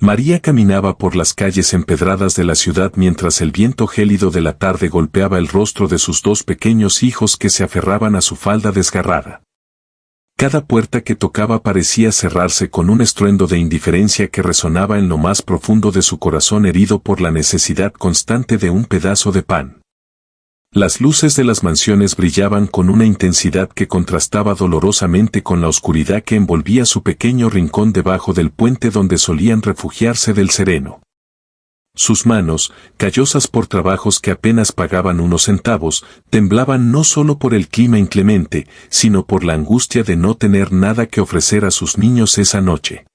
María caminaba por las calles empedradas de la ciudad mientras el viento gélido de la tarde golpeaba el rostro de sus dos pequeños hijos que se aferraban a su falda desgarrada. Cada puerta que tocaba parecía cerrarse con un estruendo de indiferencia que resonaba en lo más profundo de su corazón herido por la necesidad constante de un pedazo de pan. Las luces de las mansiones brillaban con una intensidad que contrastaba dolorosamente con la oscuridad que envolvía su pequeño rincón debajo del puente donde solían refugiarse del sereno. Sus manos, callosas por trabajos que apenas pagaban unos centavos, temblaban no solo por el clima inclemente, sino por la angustia de no tener nada que ofrecer a sus niños esa noche.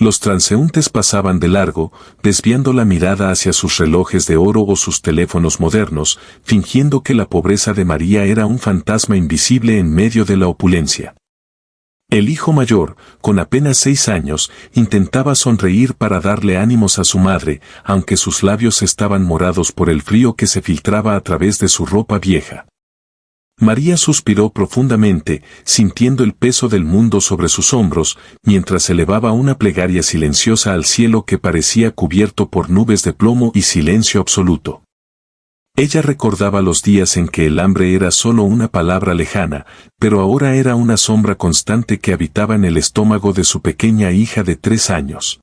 Los transeúntes pasaban de largo, desviando la mirada hacia sus relojes de oro o sus teléfonos modernos, fingiendo que la pobreza de María era un fantasma invisible en medio de la opulencia. El hijo mayor, con apenas 6 años, intentaba sonreír para darle ánimos a su madre, aunque sus labios estaban morados por el frío que se filtraba a través de su ropa vieja. María suspiró profundamente, sintiendo el peso del mundo sobre sus hombros, mientras elevaba una plegaria silenciosa al cielo que parecía cubierto por nubes de plomo y silencio absoluto. Ella recordaba los días en que el hambre era solo una palabra lejana, pero ahora era una sombra constante que habitaba en el estómago de su pequeña hija de 3 años.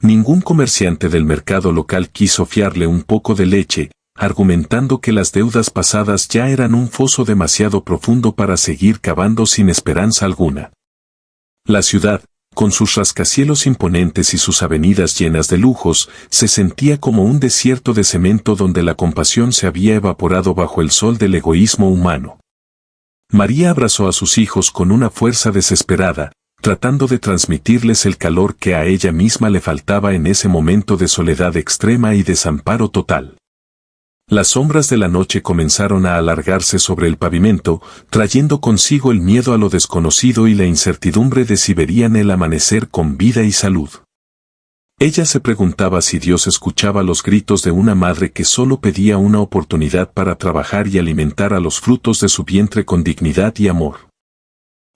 Ningún comerciante del mercado local quiso fiarle un poco de leche, argumentando que las deudas pasadas ya eran un foso demasiado profundo para seguir cavando sin esperanza alguna. La ciudad, con sus rascacielos imponentes y sus avenidas llenas de lujos, se sentía como un desierto de cemento donde la compasión se había evaporado bajo el sol del egoísmo humano. María abrazó a sus hijos con una fuerza desesperada, tratando de transmitirles el calor que a ella misma le faltaba en ese momento de soledad extrema y desamparo total. Las sombras de la noche comenzaron a alargarse sobre el pavimento, trayendo consigo el miedo a lo desconocido y la incertidumbre de si verían el amanecer con vida y salud. Ella se preguntaba si Dios escuchaba los gritos de una madre que solo pedía una oportunidad para trabajar y alimentar a los frutos de su vientre con dignidad y amor.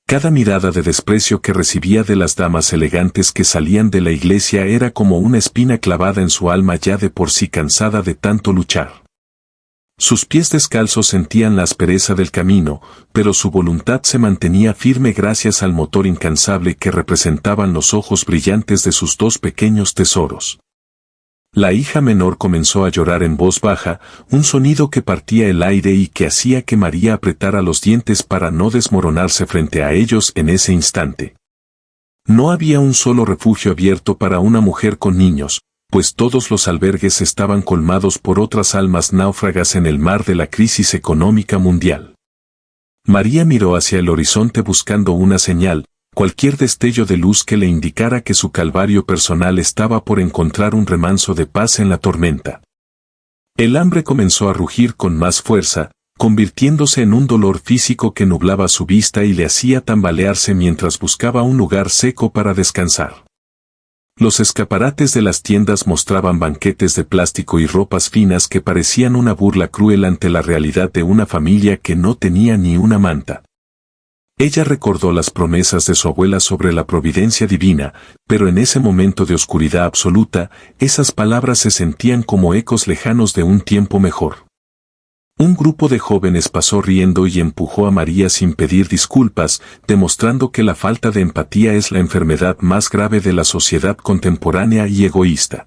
Cada mirada de desprecio que recibía de las damas elegantes que salían de la iglesia era como una espina clavada en su alma ya de por sí cansada de tanto luchar. Sus pies descalzos sentían la aspereza del camino, pero su voluntad se mantenía firme gracias al motor incansable que representaban los ojos brillantes de sus 2 pequeños tesoros. La hija menor comenzó a llorar en voz baja, un sonido que partía el aire y que hacía que María apretara los dientes para no desmoronarse frente a ellos en ese instante. No había un solo refugio abierto para una mujer con niños, pues todos los albergues estaban colmados por otras almas náufragas en el mar de la crisis económica mundial. María miró hacia el horizonte buscando una señal, cualquier destello de luz que le indicara que su calvario personal estaba por encontrar un remanso de paz en la tormenta. El hambre comenzó a rugir con más fuerza, convirtiéndose en un dolor físico que nublaba su vista y le hacía tambalearse mientras buscaba un lugar seco para descansar. Los escaparates de las tiendas mostraban banquetes de plástico y ropas finas que parecían una burla cruel ante la realidad de una familia que no tenía ni una manta. Ella recordó las promesas de su abuela sobre la providencia divina, pero en ese momento de oscuridad absoluta, esas palabras se sentían como ecos lejanos de un tiempo mejor. Un grupo de jóvenes pasó riendo y empujó a María sin pedir disculpas, demostrando que la falta de empatía es la enfermedad más grave de la sociedad contemporánea y egoísta.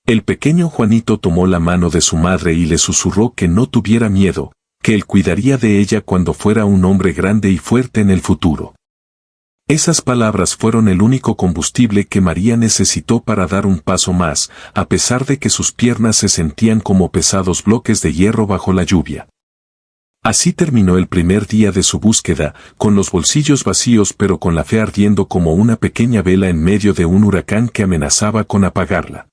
El pequeño Juanito tomó la mano de su madre y le susurró que no tuviera miedo, que él cuidaría de ella cuando fuera un hombre grande y fuerte en el futuro. Esas palabras fueron el único combustible que María necesitó para dar un paso más, a pesar de que sus piernas se sentían como pesados bloques de hierro bajo la lluvia. Así terminó el primer día de su búsqueda, con los bolsillos vacíos pero con la fe ardiendo como una pequeña vela en medio de un huracán que amenazaba con apagarla.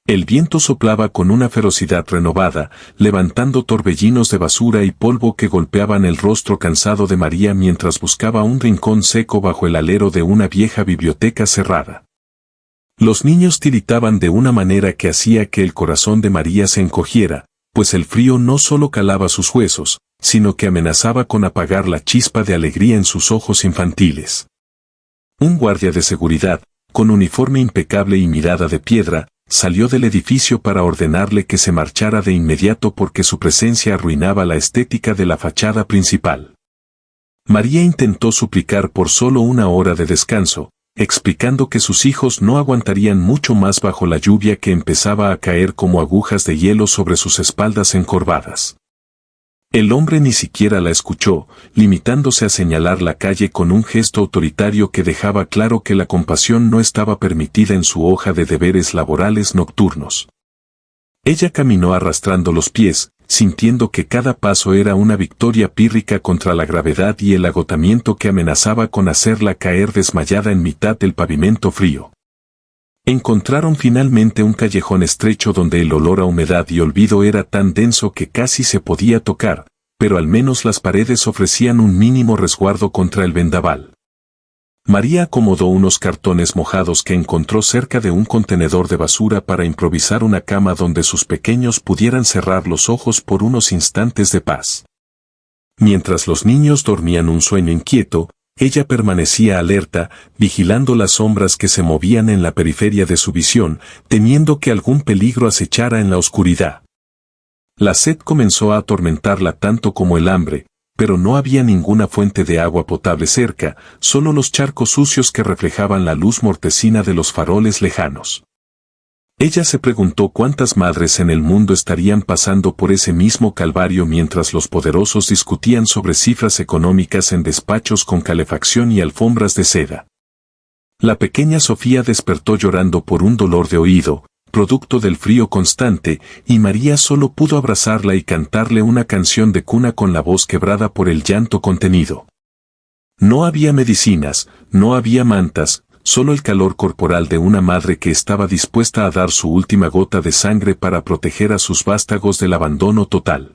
El viento soplaba con una ferocidad renovada, levantando torbellinos de basura y polvo que golpeaban el rostro cansado de María mientras buscaba un rincón seco bajo el alero de una vieja biblioteca cerrada. Los niños tiritaban de una manera que hacía que el corazón de María se encogiera, pues el frío no solo calaba sus huesos, sino que amenazaba con apagar la chispa de alegría en sus ojos infantiles. Un guardia de seguridad, con uniforme impecable y mirada de piedra, salió del edificio para ordenarle que se marchara de inmediato porque su presencia arruinaba la estética de la fachada principal. María intentó suplicar por solo una hora de descanso, explicando que sus hijos no aguantarían mucho más bajo la lluvia que empezaba a caer como agujas de hielo sobre sus espaldas encorvadas. El hombre ni siquiera la escuchó, limitándose a señalar la calle con un gesto autoritario que dejaba claro que la compasión no estaba permitida en su hoja de deberes laborales nocturnos. Ella caminó arrastrando los pies, sintiendo que cada paso era una victoria pírrica contra la gravedad y el agotamiento que amenazaba con hacerla caer desmayada en mitad del pavimento frío. Encontraron finalmente un callejón estrecho donde el olor a humedad y olvido era tan denso que casi se podía tocar, pero al menos las paredes ofrecían un mínimo resguardo contra el vendaval. María acomodó unos cartones mojados que encontró cerca de un contenedor de basura para improvisar una cama donde sus pequeños pudieran cerrar los ojos por unos instantes de paz. Mientras los niños dormían un sueño inquieto, ella permanecía alerta, vigilando las sombras que se movían en la periferia de su visión, temiendo que algún peligro acechara en la oscuridad. La sed comenzó a atormentarla tanto como el hambre, pero no había ninguna fuente de agua potable cerca, solo los charcos sucios que reflejaban la luz mortecina de los faroles lejanos. Ella se preguntó cuántas madres en el mundo estarían pasando por ese mismo calvario mientras los poderosos discutían sobre cifras económicas en despachos con calefacción y alfombras de seda. La pequeña Sofía despertó llorando por un dolor de oído, producto del frío constante, y María solo pudo abrazarla y cantarle una canción de cuna con la voz quebrada por el llanto contenido. No había medicinas, no había mantas, solo el calor corporal de una madre que estaba dispuesta a dar su última gota de sangre para proteger a sus vástagos del abandono total.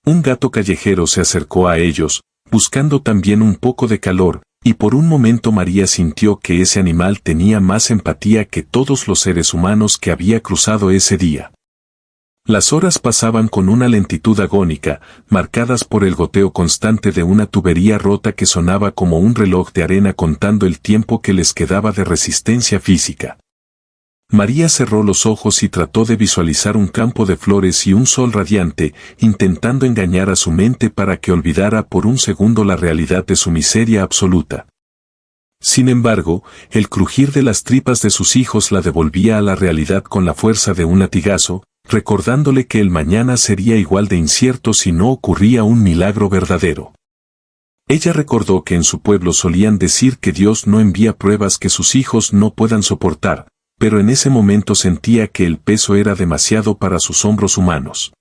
Un gato callejero se acercó a ellos, buscando también un poco de calor, y por un momento María sintió que ese animal tenía más empatía que todos los seres humanos que había cruzado ese día. Las horas pasaban con una lentitud agónica, marcadas por el goteo constante de una tubería rota que sonaba como un reloj de arena contando el tiempo que les quedaba de resistencia física. María cerró los ojos y trató de visualizar un campo de flores y un sol radiante, intentando engañar a su mente para que olvidara por un segundo la realidad de su miseria absoluta. Sin embargo, el crujir de las tripas de sus hijos la devolvía a la realidad con la fuerza de un latigazo, recordándole que el mañana sería igual de incierto si no ocurría un milagro verdadero. Ella recordó que en su pueblo solían decir que Dios no envía pruebas que sus hijos no puedan soportar, pero en ese momento sentía que el peso era demasiado para sus hombros humanos.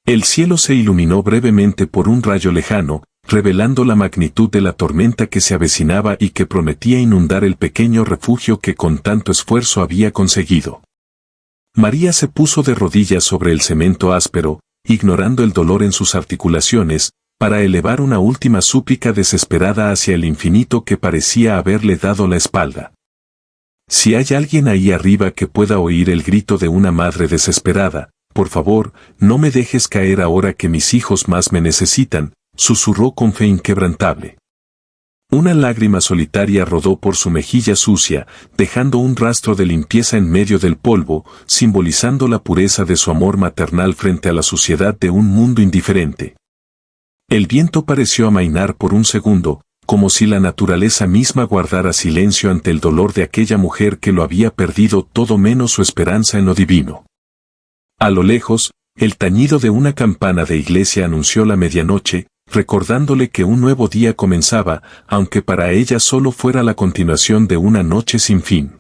El cielo se iluminó brevemente por un rayo lejano, revelando la magnitud de la tormenta que se avecinaba y que prometía inundar el pequeño refugio que con tanto esfuerzo había conseguido. María se puso de rodillas sobre el cemento áspero, ignorando el dolor en sus articulaciones, para elevar una última súplica desesperada hacia el infinito que parecía haberle dado la espalda. Si hay alguien ahí arriba que pueda oír el grito de una madre desesperada, por favor, no me dejes caer ahora que mis hijos más me necesitan, susurró con fe inquebrantable. Una lágrima solitaria rodó por su mejilla sucia, dejando un rastro de limpieza en medio del polvo, simbolizando la pureza de su amor maternal frente a la suciedad de un mundo indiferente. El viento pareció amainar por un segundo, como si la naturaleza misma guardara silencio ante el dolor de aquella mujer que lo había perdido todo menos su esperanza en lo divino. A lo lejos, el tañido de una campana de iglesia anunció la medianoche, recordándole que un nuevo día comenzaba, aunque para ella solo fuera la continuación de una noche sin fin.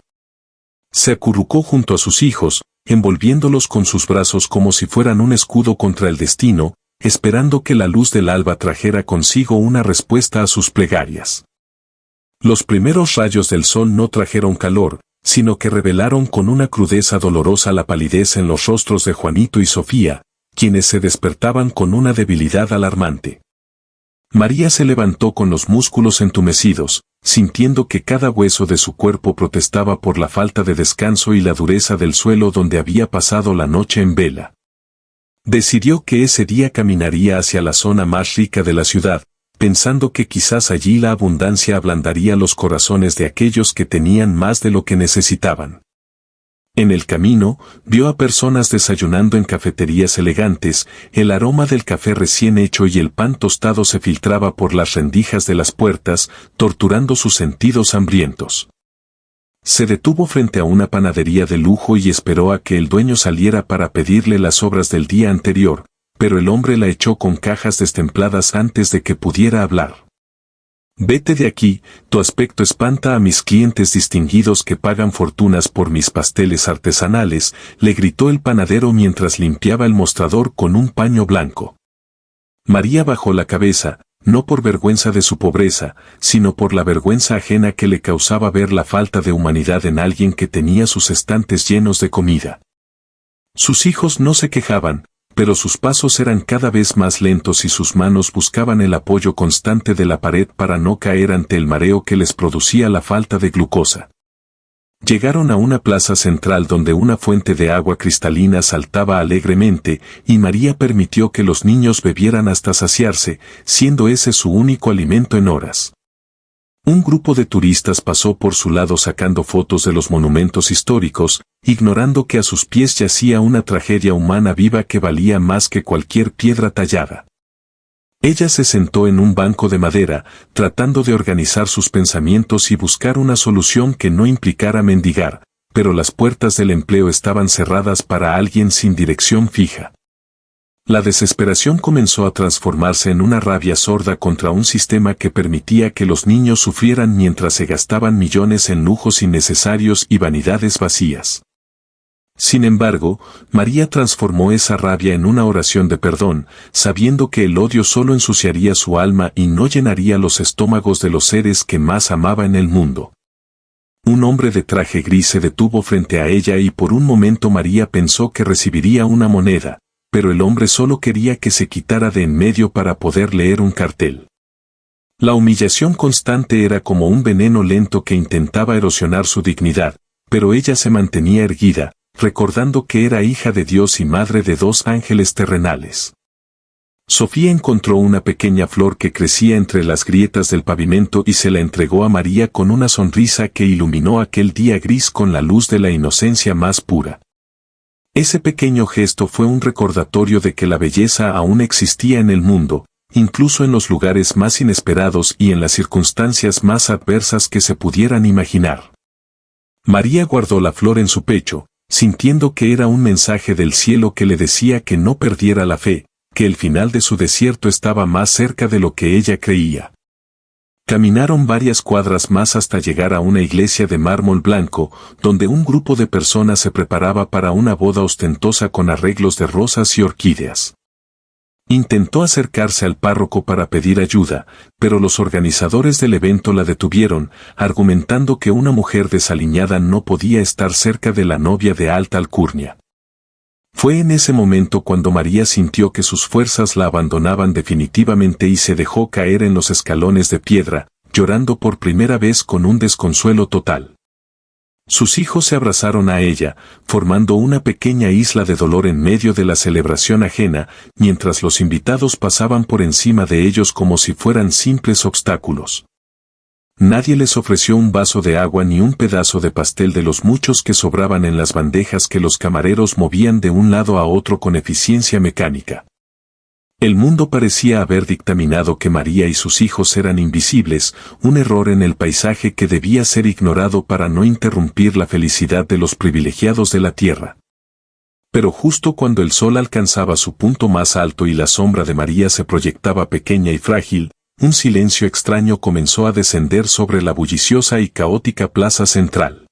Se acurrucó junto a sus hijos, envolviéndolos con sus brazos como si fueran un escudo contra el destino, esperando que la luz del alba trajera consigo una respuesta a sus plegarias. Los primeros rayos del sol no trajeron calor, sino que revelaron con una crudeza dolorosa la palidez en los rostros de Juanito y Sofía, quienes se despertaban con una debilidad alarmante. María se levantó con los músculos entumecidos, sintiendo que cada hueso de su cuerpo protestaba por la falta de descanso y la dureza del suelo donde había pasado la noche en vela. Decidió que ese día caminaría hacia la zona más rica de la ciudad, pensando que quizás allí la abundancia ablandaría los corazones de aquellos que tenían más de lo que necesitaban. En el camino, vio a personas desayunando en cafeterías elegantes, el aroma del café recién hecho y el pan tostado se filtraba por las rendijas de las puertas, torturando sus sentidos hambrientos. Se detuvo frente a una panadería de lujo y esperó a que el dueño saliera para pedirle las sobras del día anterior, pero el hombre la echó con cajas destempladas antes de que pudiera hablar. «Vete de aquí, tu aspecto espanta a mis clientes distinguidos que pagan fortunas por mis pasteles artesanales», le gritó el panadero mientras limpiaba el mostrador con un paño blanco. María bajó la cabeza, no por vergüenza de su pobreza, sino por la vergüenza ajena que le causaba ver la falta de humanidad en alguien que tenía sus estantes llenos de comida. Sus hijos no se quejaban, pero sus pasos eran cada vez más lentos y sus manos buscaban el apoyo constante de la pared para no caer ante el mareo que les producía la falta de glucosa. Llegaron a una plaza central donde una fuente de agua cristalina saltaba alegremente, y María permitió que los niños bebieran hasta saciarse, siendo ese su único alimento en horas. Un grupo de turistas pasó por su lado sacando fotos de los monumentos históricos, ignorando que a sus pies yacía una tragedia humana viva que valía más que cualquier piedra tallada. Ella se sentó en un banco de madera, tratando de organizar sus pensamientos y buscar una solución que no implicara mendigar, pero las puertas del empleo estaban cerradas para alguien sin dirección fija. La desesperación comenzó a transformarse en una rabia sorda contra un sistema que permitía que los niños sufrieran mientras se gastaban millones en lujos innecesarios y vanidades vacías. Sin embargo, María transformó esa rabia en una oración de perdón, sabiendo que el odio solo ensuciaría su alma y no llenaría los estómagos de los seres que más amaba en el mundo. Un hombre de traje gris se detuvo frente a ella y por un momento María pensó que recibiría una moneda, pero el hombre solo quería que se quitara de en medio para poder leer un cartel. La humillación constante era como un veneno lento que intentaba erosionar su dignidad, pero ella se mantenía erguida, recordando que era hija de Dios y madre de 2 ángeles terrenales. Sofía encontró una pequeña flor que crecía entre las grietas del pavimento y se la entregó a María con una sonrisa que iluminó aquel día gris con la luz de la inocencia más pura. Ese pequeño gesto fue un recordatorio de que la belleza aún existía en el mundo, incluso en los lugares más inesperados y en las circunstancias más adversas que se pudieran imaginar. María guardó la flor en su pecho, sintiendo que era un mensaje del cielo que le decía que no perdiera la fe, que el final de su desierto estaba más cerca de lo que ella creía. Caminaron varias cuadras más hasta llegar a una iglesia de mármol blanco, donde un grupo de personas se preparaba para una boda ostentosa con arreglos de rosas y orquídeas. Intentó acercarse al párroco para pedir ayuda, pero los organizadores del evento la detuvieron, argumentando que una mujer desaliñada no podía estar cerca de la novia de alta alcurnia. Fue en ese momento cuando María sintió que sus fuerzas la abandonaban definitivamente y se dejó caer en los escalones de piedra, llorando por primera vez con un desconsuelo total. Sus hijos se abrazaron a ella, formando una pequeña isla de dolor en medio de la celebración ajena, mientras los invitados pasaban por encima de ellos como si fueran simples obstáculos. Nadie les ofreció un vaso de agua ni un pedazo de pastel de los muchos que sobraban en las bandejas que los camareros movían de un lado a otro con eficiencia mecánica. El mundo parecía haber dictaminado que María y sus hijos eran invisibles, un error en el paisaje que debía ser ignorado para no interrumpir la felicidad de los privilegiados de la tierra. Pero justo cuando el sol alcanzaba su punto más alto y la sombra de María se proyectaba pequeña y frágil, un silencio extraño comenzó a descender sobre la bulliciosa y caótica plaza central.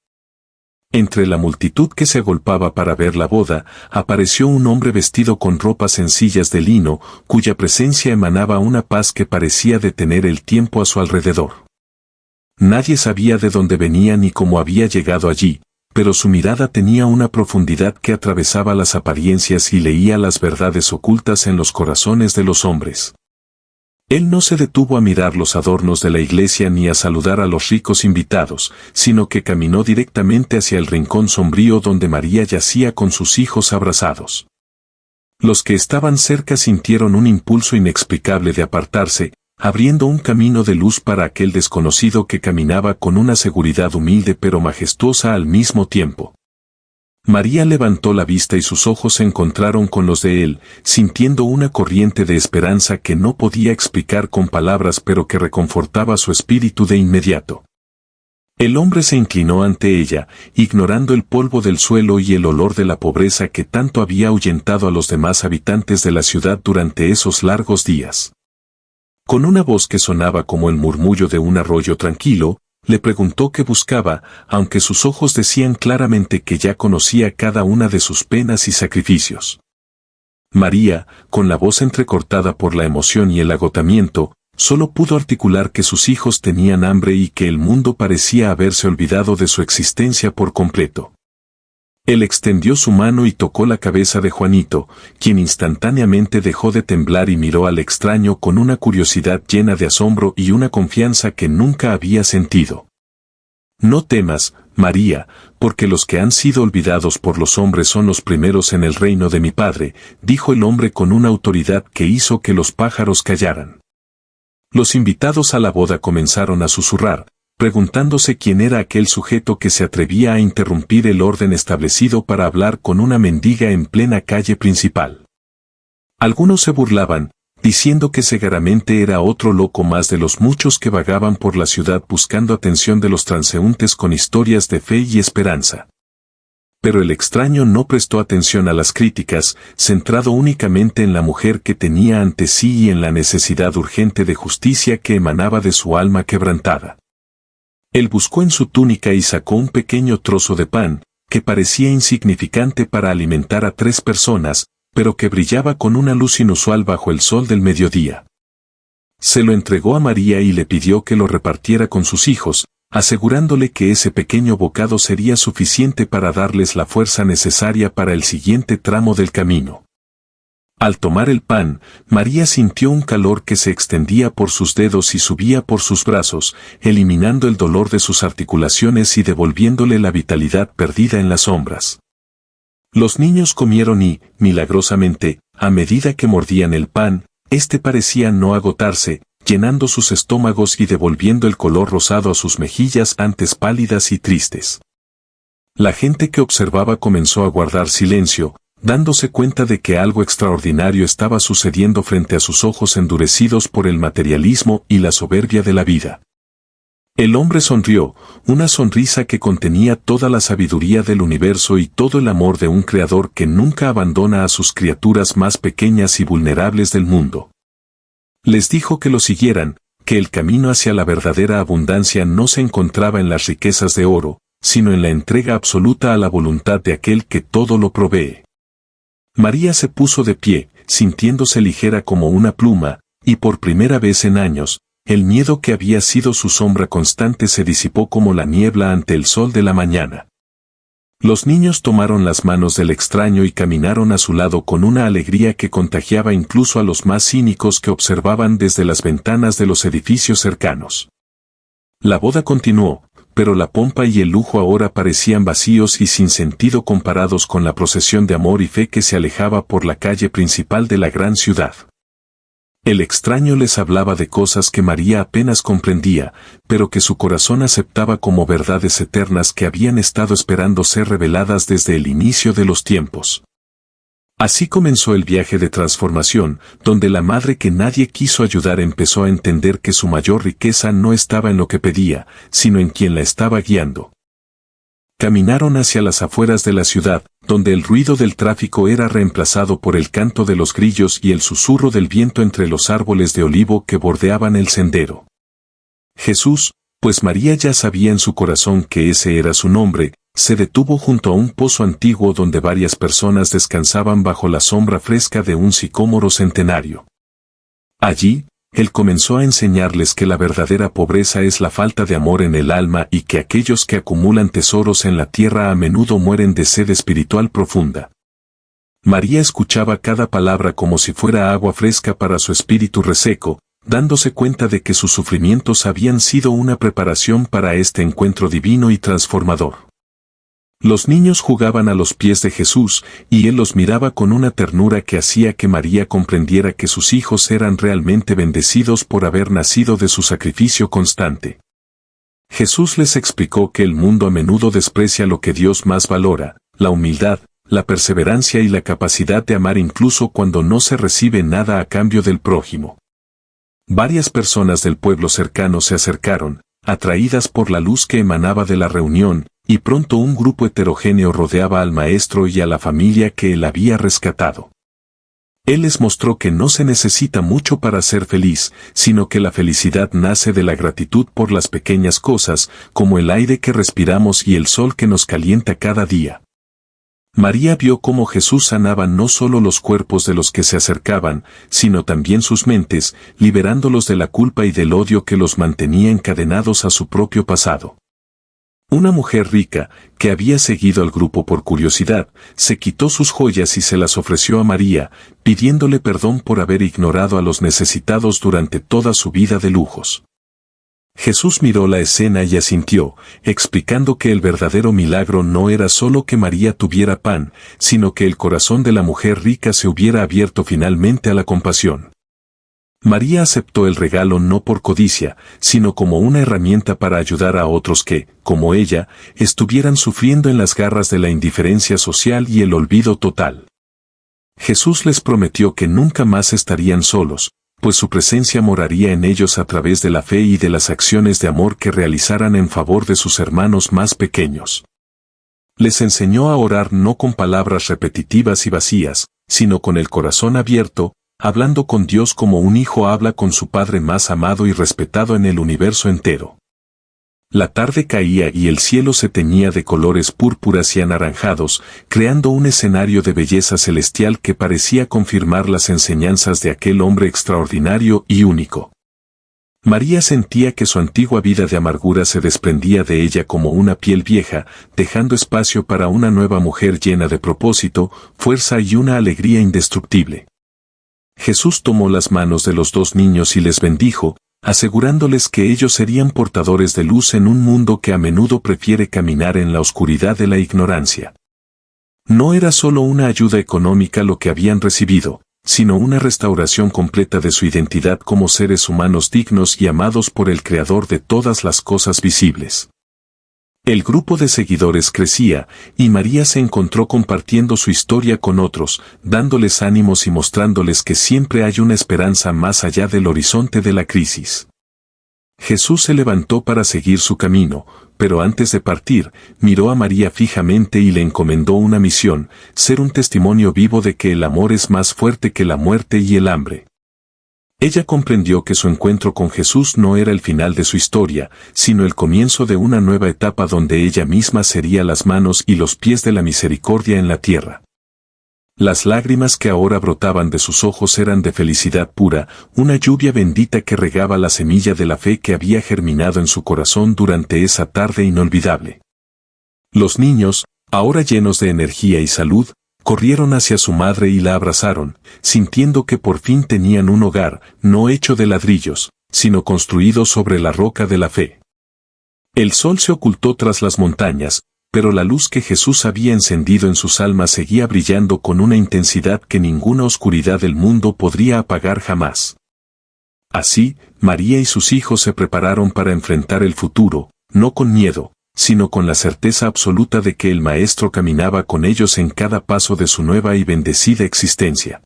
Entre la multitud que se agolpaba para ver la boda, apareció un hombre vestido con ropas sencillas de lino, cuya presencia emanaba una paz que parecía detener el tiempo a su alrededor. Nadie sabía de dónde venía ni cómo había llegado allí, pero su mirada tenía una profundidad que atravesaba las apariencias y leía las verdades ocultas en los corazones de los hombres. Él no se detuvo a mirar los adornos de la iglesia ni a saludar a los ricos invitados, sino que caminó directamente hacia el rincón sombrío donde María yacía con sus hijos abrazados. Los que estaban cerca sintieron un impulso inexplicable de apartarse, abriendo un camino de luz para aquel desconocido que caminaba con una seguridad humilde pero majestuosa al mismo tiempo. María levantó la vista y sus ojos se encontraron con los de él, sintiendo una corriente de esperanza que no podía explicar con palabras pero que reconfortaba su espíritu de inmediato. El hombre se inclinó ante ella, ignorando el polvo del suelo y el olor de la pobreza que tanto había ahuyentado a los demás habitantes de la ciudad durante esos largos días. Con una voz que sonaba como el murmullo de un arroyo tranquilo, le preguntó qué buscaba, aunque sus ojos decían claramente que ya conocía cada una de sus penas y sacrificios. María, con la voz entrecortada por la emoción y el agotamiento, solo pudo articular que sus hijos tenían hambre y que el mundo parecía haberse olvidado de su existencia por completo. Él extendió su mano y tocó la cabeza de Juanito, quien instantáneamente dejó de temblar y miró al extraño con una curiosidad llena de asombro y una confianza que nunca había sentido. «No temas, María, porque los que han sido olvidados por los hombres son los primeros en el reino de mi Padre», dijo el hombre con una autoridad que hizo que los pájaros callaran. Los invitados a la boda comenzaron a susurrar, preguntándose quién era aquel sujeto que se atrevía a interrumpir el orden establecido para hablar con una mendiga en plena calle principal. Algunos se burlaban, diciendo que seguramente era otro loco más de los muchos que vagaban por la ciudad buscando atención de los transeúntes con historias de fe y esperanza. Pero el extraño no prestó atención a las críticas, centrado únicamente en la mujer que tenía ante sí y en la necesidad urgente de justicia que emanaba de su alma quebrantada. Él buscó en su túnica y sacó un pequeño trozo de pan, que parecía insignificante para alimentar a 3 personas, pero que brillaba con una luz inusual bajo el sol del mediodía. Se lo entregó a María y le pidió que lo repartiera con sus hijos, asegurándole que ese pequeño bocado sería suficiente para darles la fuerza necesaria para el siguiente tramo del camino. Al tomar el pan, María sintió un calor que se extendía por sus dedos y subía por sus brazos, eliminando el dolor de sus articulaciones y devolviéndole la vitalidad perdida en las sombras. Los niños comieron y, milagrosamente, a medida que mordían el pan, este parecía no agotarse, llenando sus estómagos y devolviendo el color rosado a sus mejillas antes pálidas y tristes. La gente que observaba comenzó a guardar silencio, dándose cuenta de que algo extraordinario estaba sucediendo frente a sus ojos endurecidos por el materialismo y la soberbia de la vida. El hombre sonrió, una sonrisa que contenía toda la sabiduría del universo y todo el amor de un creador que nunca abandona a sus criaturas más pequeñas y vulnerables del mundo. Les dijo que lo siguieran, que el camino hacia la verdadera abundancia no se encontraba en las riquezas de oro, sino en la entrega absoluta a la voluntad de aquel que todo lo provee. María se puso de pie, sintiéndose ligera como una pluma, y por primera vez en años, el miedo que había sido su sombra constante se disipó como la niebla ante el sol de la mañana. Los niños tomaron las manos del extraño y caminaron a su lado con una alegría que contagiaba incluso a los más cínicos que observaban desde las ventanas de los edificios cercanos. La boda continuó, pero la pompa y el lujo ahora parecían vacíos y sin sentido comparados con la procesión de amor y fe que se alejaba por la calle principal de la gran ciudad. El extraño les hablaba de cosas que María apenas comprendía, pero que su corazón aceptaba como verdades eternas que habían estado esperando ser reveladas desde el inicio de los tiempos. Así comenzó el viaje de transformación, donde la madre que nadie quiso ayudar empezó a entender que su mayor riqueza no estaba en lo que pedía, sino en quien la estaba guiando. Caminaron hacia las afueras de la ciudad, donde el ruido del tráfico era reemplazado por el canto de los grillos y el susurro del viento entre los árboles de olivo que bordeaban el sendero. Jesús, pues María ya sabía en su corazón que ese era su nombre, se detuvo junto a un pozo antiguo donde varias personas descansaban bajo la sombra fresca de un sicómoro centenario. Allí, él comenzó a enseñarles que la verdadera pobreza es la falta de amor en el alma y que aquellos que acumulan tesoros en la tierra a menudo mueren de sed espiritual profunda. María escuchaba cada palabra como si fuera agua fresca para su espíritu reseco, dándose cuenta de que sus sufrimientos habían sido una preparación para este encuentro divino y transformador. Los niños jugaban a los pies de Jesús, y él los miraba con una ternura que hacía que María comprendiera que sus hijos eran realmente bendecidos por haber nacido de su sacrificio constante. Jesús les explicó que el mundo a menudo desprecia lo que Dios más valora, la humildad, la perseverancia y la capacidad de amar incluso cuando no se recibe nada a cambio del prójimo. Varias personas del pueblo cercano se acercaron, atraídas por la luz que emanaba de la reunión, y pronto un grupo heterogéneo rodeaba al maestro y a la familia que él había rescatado. Él les mostró que no se necesita mucho para ser feliz, sino que la felicidad nace de la gratitud por las pequeñas cosas, como el aire que respiramos y el sol que nos calienta cada día. María vio cómo Jesús sanaba no solo los cuerpos de los que se acercaban, sino también sus mentes, liberándolos de la culpa y del odio que los mantenía encadenados a su propio pasado. Una mujer rica, que había seguido al grupo por curiosidad, se quitó sus joyas y se las ofreció a María, pidiéndole perdón por haber ignorado a los necesitados durante toda su vida de lujos. Jesús miró la escena y asintió, explicando que el verdadero milagro no era solo que María tuviera pan, sino que el corazón de la mujer rica se hubiera abierto finalmente a la compasión. María aceptó el regalo no por codicia, sino como una herramienta para ayudar a otros que, como ella, estuvieran sufriendo en las garras de la indiferencia social y el olvido total. Jesús les prometió que nunca más estarían solos, pues su presencia moraría en ellos a través de la fe y de las acciones de amor que realizaran en favor de sus hermanos más pequeños. Les enseñó a orar no con palabras repetitivas y vacías, sino con el corazón abierto, hablando con Dios como un hijo habla con su Padre más amado y respetado en el universo entero. La tarde caía y el cielo se teñía de colores púrpuras y anaranjados, creando un escenario de belleza celestial que parecía confirmar las enseñanzas de aquel hombre extraordinario y único. María sentía que su antigua vida de amargura se desprendía de ella como una piel vieja, dejando espacio para una nueva mujer llena de propósito, fuerza y una alegría indestructible. Jesús tomó las manos de los dos niños y les bendijo, asegurándoles que ellos serían portadores de luz en un mundo que a menudo prefiere caminar en la oscuridad de la ignorancia. No era solo una ayuda económica lo que habían recibido, sino una restauración completa de su identidad como seres humanos dignos y amados por el Creador de todas las cosas visibles. El grupo de seguidores crecía, y María se encontró compartiendo su historia con otros, dándoles ánimos y mostrándoles que siempre hay una esperanza más allá del horizonte de la crisis. Jesús se levantó para seguir su camino, pero antes de partir, miró a María fijamente y le encomendó una misión, ser un testimonio vivo de que el amor es más fuerte que la muerte y el hambre. Ella comprendió que su encuentro con Jesús no era el final de su historia, sino el comienzo de una nueva etapa donde ella misma sería las manos y los pies de la misericordia en la tierra. Las lágrimas que ahora brotaban de sus ojos eran de felicidad pura, una lluvia bendita que regaba la semilla de la fe que había germinado en su corazón durante esa tarde inolvidable. Los niños, ahora llenos de energía y salud, corrieron hacia su madre y la abrazaron, sintiendo que por fin tenían un hogar, no hecho de ladrillos, sino construido sobre la roca de la fe. El sol se ocultó tras las montañas, pero la luz que Jesús había encendido en sus almas seguía brillando con una intensidad que ninguna oscuridad del mundo podría apagar jamás. Así, María y sus hijos se prepararon para enfrentar el futuro, no con miedo, sino con la certeza absoluta de que el Maestro caminaba con ellos en cada paso de su nueva y bendecida existencia.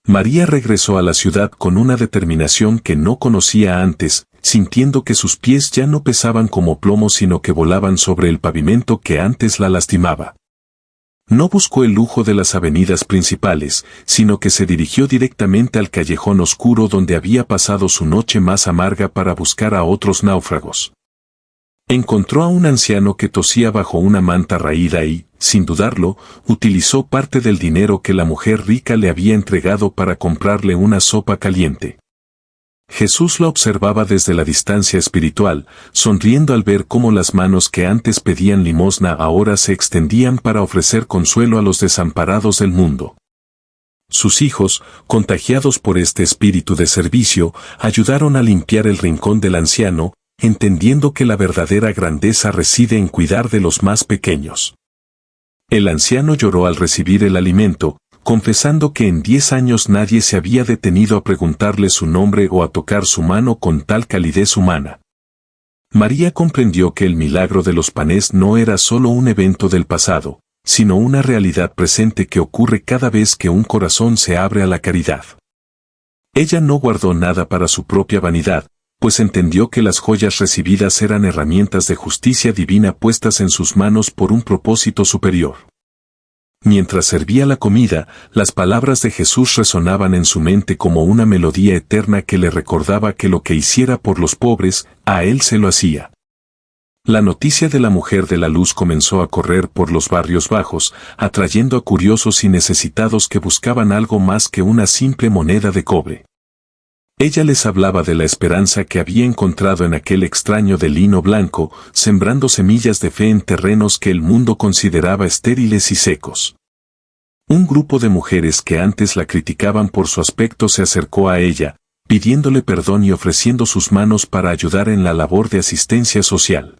María regresó a la ciudad con una determinación que no conocía antes, sintiendo que sus pies ya no pesaban como plomo sino que volaban sobre el pavimento que antes la lastimaba. No buscó el lujo de las avenidas principales, sino que se dirigió directamente al callejón oscuro donde había pasado su noche más amarga para buscar a otros náufragos. Encontró a un anciano que tosía bajo una manta raída y, sin dudarlo, utilizó parte del dinero que la mujer rica le había entregado para comprarle una sopa caliente. Jesús la observaba desde la distancia espiritual, sonriendo al ver cómo las manos que antes pedían limosna ahora se extendían para ofrecer consuelo a los desamparados del mundo. Sus hijos, contagiados por este espíritu de servicio, ayudaron a limpiar el rincón del anciano, entendiendo que la verdadera grandeza reside en cuidar de los más pequeños. El anciano lloró al recibir el alimento, confesando que en 10 años nadie se había detenido a preguntarle su nombre o a tocar su mano con tal calidez humana. María comprendió que el milagro de los panes no era solo un evento del pasado, sino una realidad presente que ocurre cada vez que un corazón se abre a la caridad. Ella no guardó nada para su propia vanidad, pues entendió que las joyas recibidas eran herramientas de justicia divina puestas en sus manos por un propósito superior. Mientras servía la comida, las palabras de Jesús resonaban en su mente como una melodía eterna que le recordaba que lo que hiciera por los pobres, a él se lo hacía. La noticia de la mujer de la luz comenzó a correr por los barrios bajos, atrayendo a curiosos y necesitados que buscaban algo más que una simple moneda de cobre. Ella les hablaba de la esperanza que había encontrado en aquel extraño de lino blanco, sembrando semillas de fe en terrenos que el mundo consideraba estériles y secos. Un grupo de mujeres que antes la criticaban por su aspecto se acercó a ella, pidiéndole perdón y ofreciendo sus manos para ayudar en la labor de asistencia social.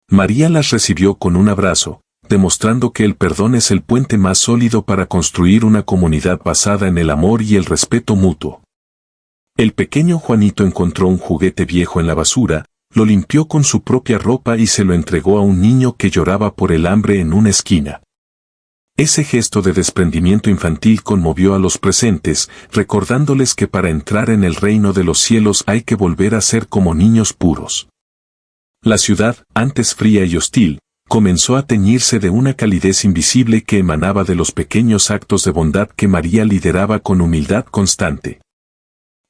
María las recibió con un abrazo, demostrando que el perdón es el puente más sólido para construir una comunidad basada en el amor y el respeto mutuo. El pequeño Juanito encontró un juguete viejo en la basura, lo limpió con su propia ropa y se lo entregó a un niño que lloraba por el hambre en una esquina. Ese gesto de desprendimiento infantil conmovió a los presentes, recordándoles que para entrar en el reino de los cielos hay que volver a ser como niños puros. La ciudad, antes fría y hostil, comenzó a teñirse de una calidez invisible que emanaba de los pequeños actos de bondad que María lideraba con humildad constante.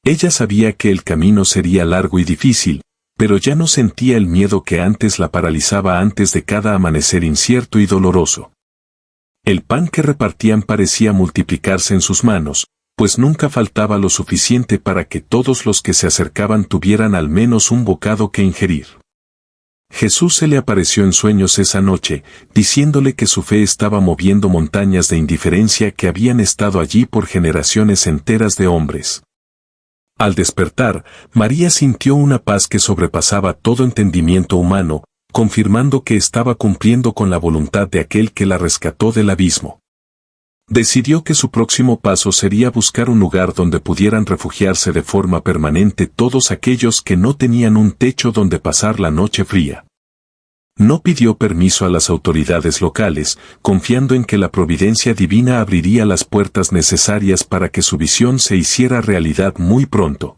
Ella sabía que el camino sería largo y difícil, pero ya no sentía el miedo que antes la paralizaba antes de cada amanecer incierto y doloroso. El pan que repartían parecía multiplicarse en sus manos, pues nunca faltaba lo suficiente para que todos los que se acercaban tuvieran al menos un bocado que ingerir. Jesús se le apareció en sueños esa noche, diciéndole que su fe estaba moviendo montañas de indiferencia que habían estado allí por generaciones enteras de hombres. Al despertar, María sintió una paz que sobrepasaba todo entendimiento humano, confirmando que estaba cumpliendo con la voluntad de aquel que la rescató del abismo. Decidió que su próximo paso sería buscar un lugar donde pudieran refugiarse de forma permanente todos aquellos que no tenían un techo donde pasar la noche fría. No pidió permiso a las autoridades locales, confiando en que la providencia divina abriría las puertas necesarias para que su visión se hiciera realidad muy pronto.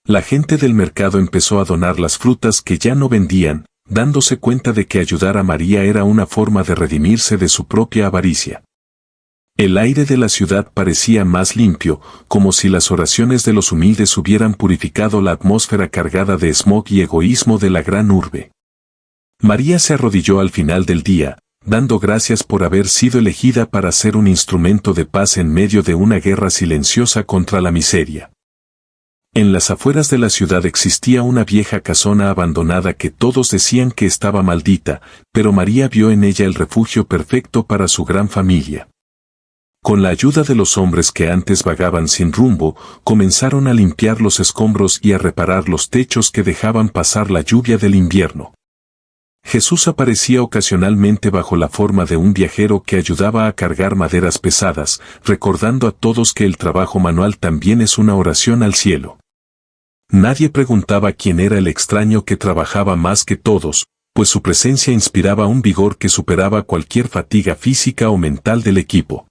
La gente del mercado empezó a donar las frutas que ya no vendían, dándose cuenta de que ayudar a María era una forma de redimirse de su propia avaricia. El aire de la ciudad parecía más limpio, como si las oraciones de los humildes hubieran purificado la atmósfera cargada de smog y egoísmo de la gran urbe. María se arrodilló al final del día, dando gracias por haber sido elegida para ser un instrumento de paz en medio de una guerra silenciosa contra la miseria. En las afueras de la ciudad existía una vieja casona abandonada que todos decían que estaba maldita, pero María vio en ella el refugio perfecto para su gran familia. Con la ayuda de los hombres que antes vagaban sin rumbo, comenzaron a limpiar los escombros y a reparar los techos que dejaban pasar la lluvia del invierno. Jesús aparecía ocasionalmente bajo la forma de un viajero que ayudaba a cargar maderas pesadas, recordando a todos que el trabajo manual también es una oración al cielo. Nadie preguntaba quién era el extraño que trabajaba más que todos, pues su presencia inspiraba un vigor que superaba cualquier fatiga física o mental del equipo.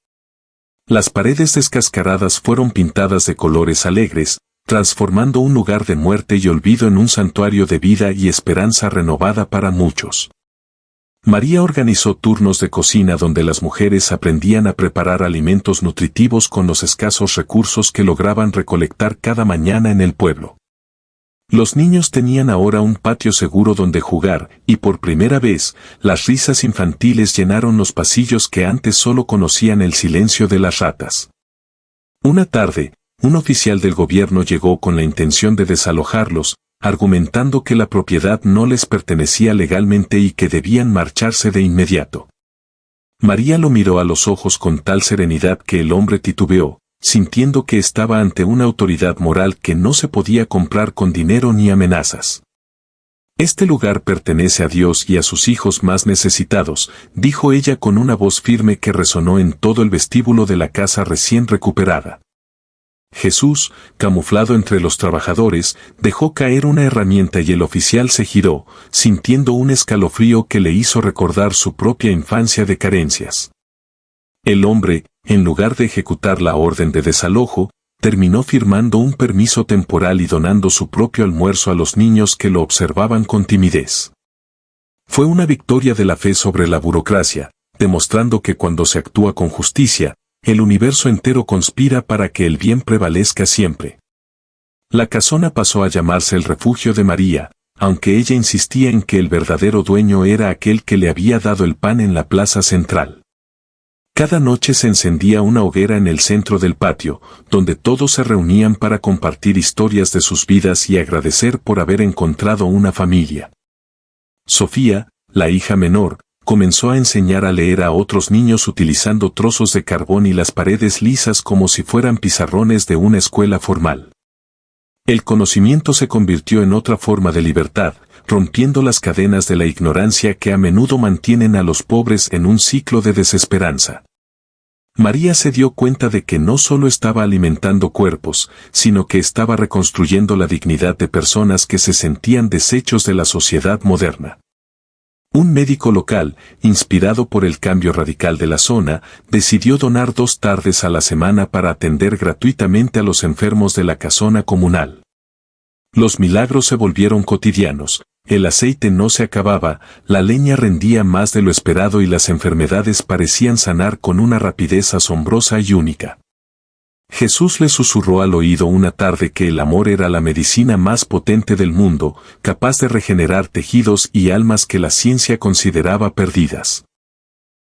Las paredes descascaradas fueron pintadas de colores alegres, transformando un lugar de muerte y olvido en un santuario de vida y esperanza renovada para muchos. María organizó turnos de cocina donde las mujeres aprendían a preparar alimentos nutritivos con los escasos recursos que lograban recolectar cada mañana en el pueblo. Los niños tenían ahora un patio seguro donde jugar, y por primera vez, las risas infantiles llenaron los pasillos que antes solo conocían el silencio de las ratas. Una tarde, un oficial del gobierno llegó con la intención de desalojarlos, argumentando que la propiedad no les pertenecía legalmente y que debían marcharse de inmediato. María lo miró a los ojos con tal serenidad que el hombre titubeó, sintiendo que estaba ante una autoridad moral que no se podía comprar con dinero ni amenazas. Este lugar pertenece a Dios y a sus hijos más necesitados, dijo ella con una voz firme que resonó en todo el vestíbulo de la casa recién recuperada. Jesús, camuflado entre los trabajadores, dejó caer una herramienta y el oficial se giró, sintiendo un escalofrío que le hizo recordar su propia infancia de carencias. El hombre, en lugar de ejecutar la orden de desalojo, terminó firmando un permiso temporal y donando su propio almuerzo a los niños que lo observaban con timidez. Fue una victoria de la fe sobre la burocracia, demostrando que cuando se actúa con justicia, el universo entero conspira para que el bien prevalezca siempre. La casona pasó a llamarse el refugio de María, aunque ella insistía en que el verdadero dueño era aquel que le había dado el pan en la plaza central. Cada noche se encendía una hoguera en el centro del patio, donde todos se reunían para compartir historias de sus vidas y agradecer por haber encontrado una familia. Sofía, la hija menor, comenzó a enseñar a leer a otros niños utilizando trozos de carbón y las paredes lisas como si fueran pizarrones de una escuela formal. El conocimiento se convirtió en otra forma de libertad, rompiendo las cadenas de la ignorancia que a menudo mantienen a los pobres en un ciclo de desesperanza. María se dio cuenta de que no solo estaba alimentando cuerpos, sino que estaba reconstruyendo la dignidad de personas que se sentían desechos de la sociedad moderna. Un médico local, inspirado por el cambio radical de la zona, decidió donar 2 tardes a la semana para atender gratuitamente a los enfermos de la casona comunal. Los milagros se volvieron cotidianos, el aceite no se acababa, la leña rendía más de lo esperado y las enfermedades parecían sanar con una rapidez asombrosa y única. Jesús le susurró al oído una tarde que el amor era la medicina más potente del mundo, capaz de regenerar tejidos y almas que la ciencia consideraba perdidas.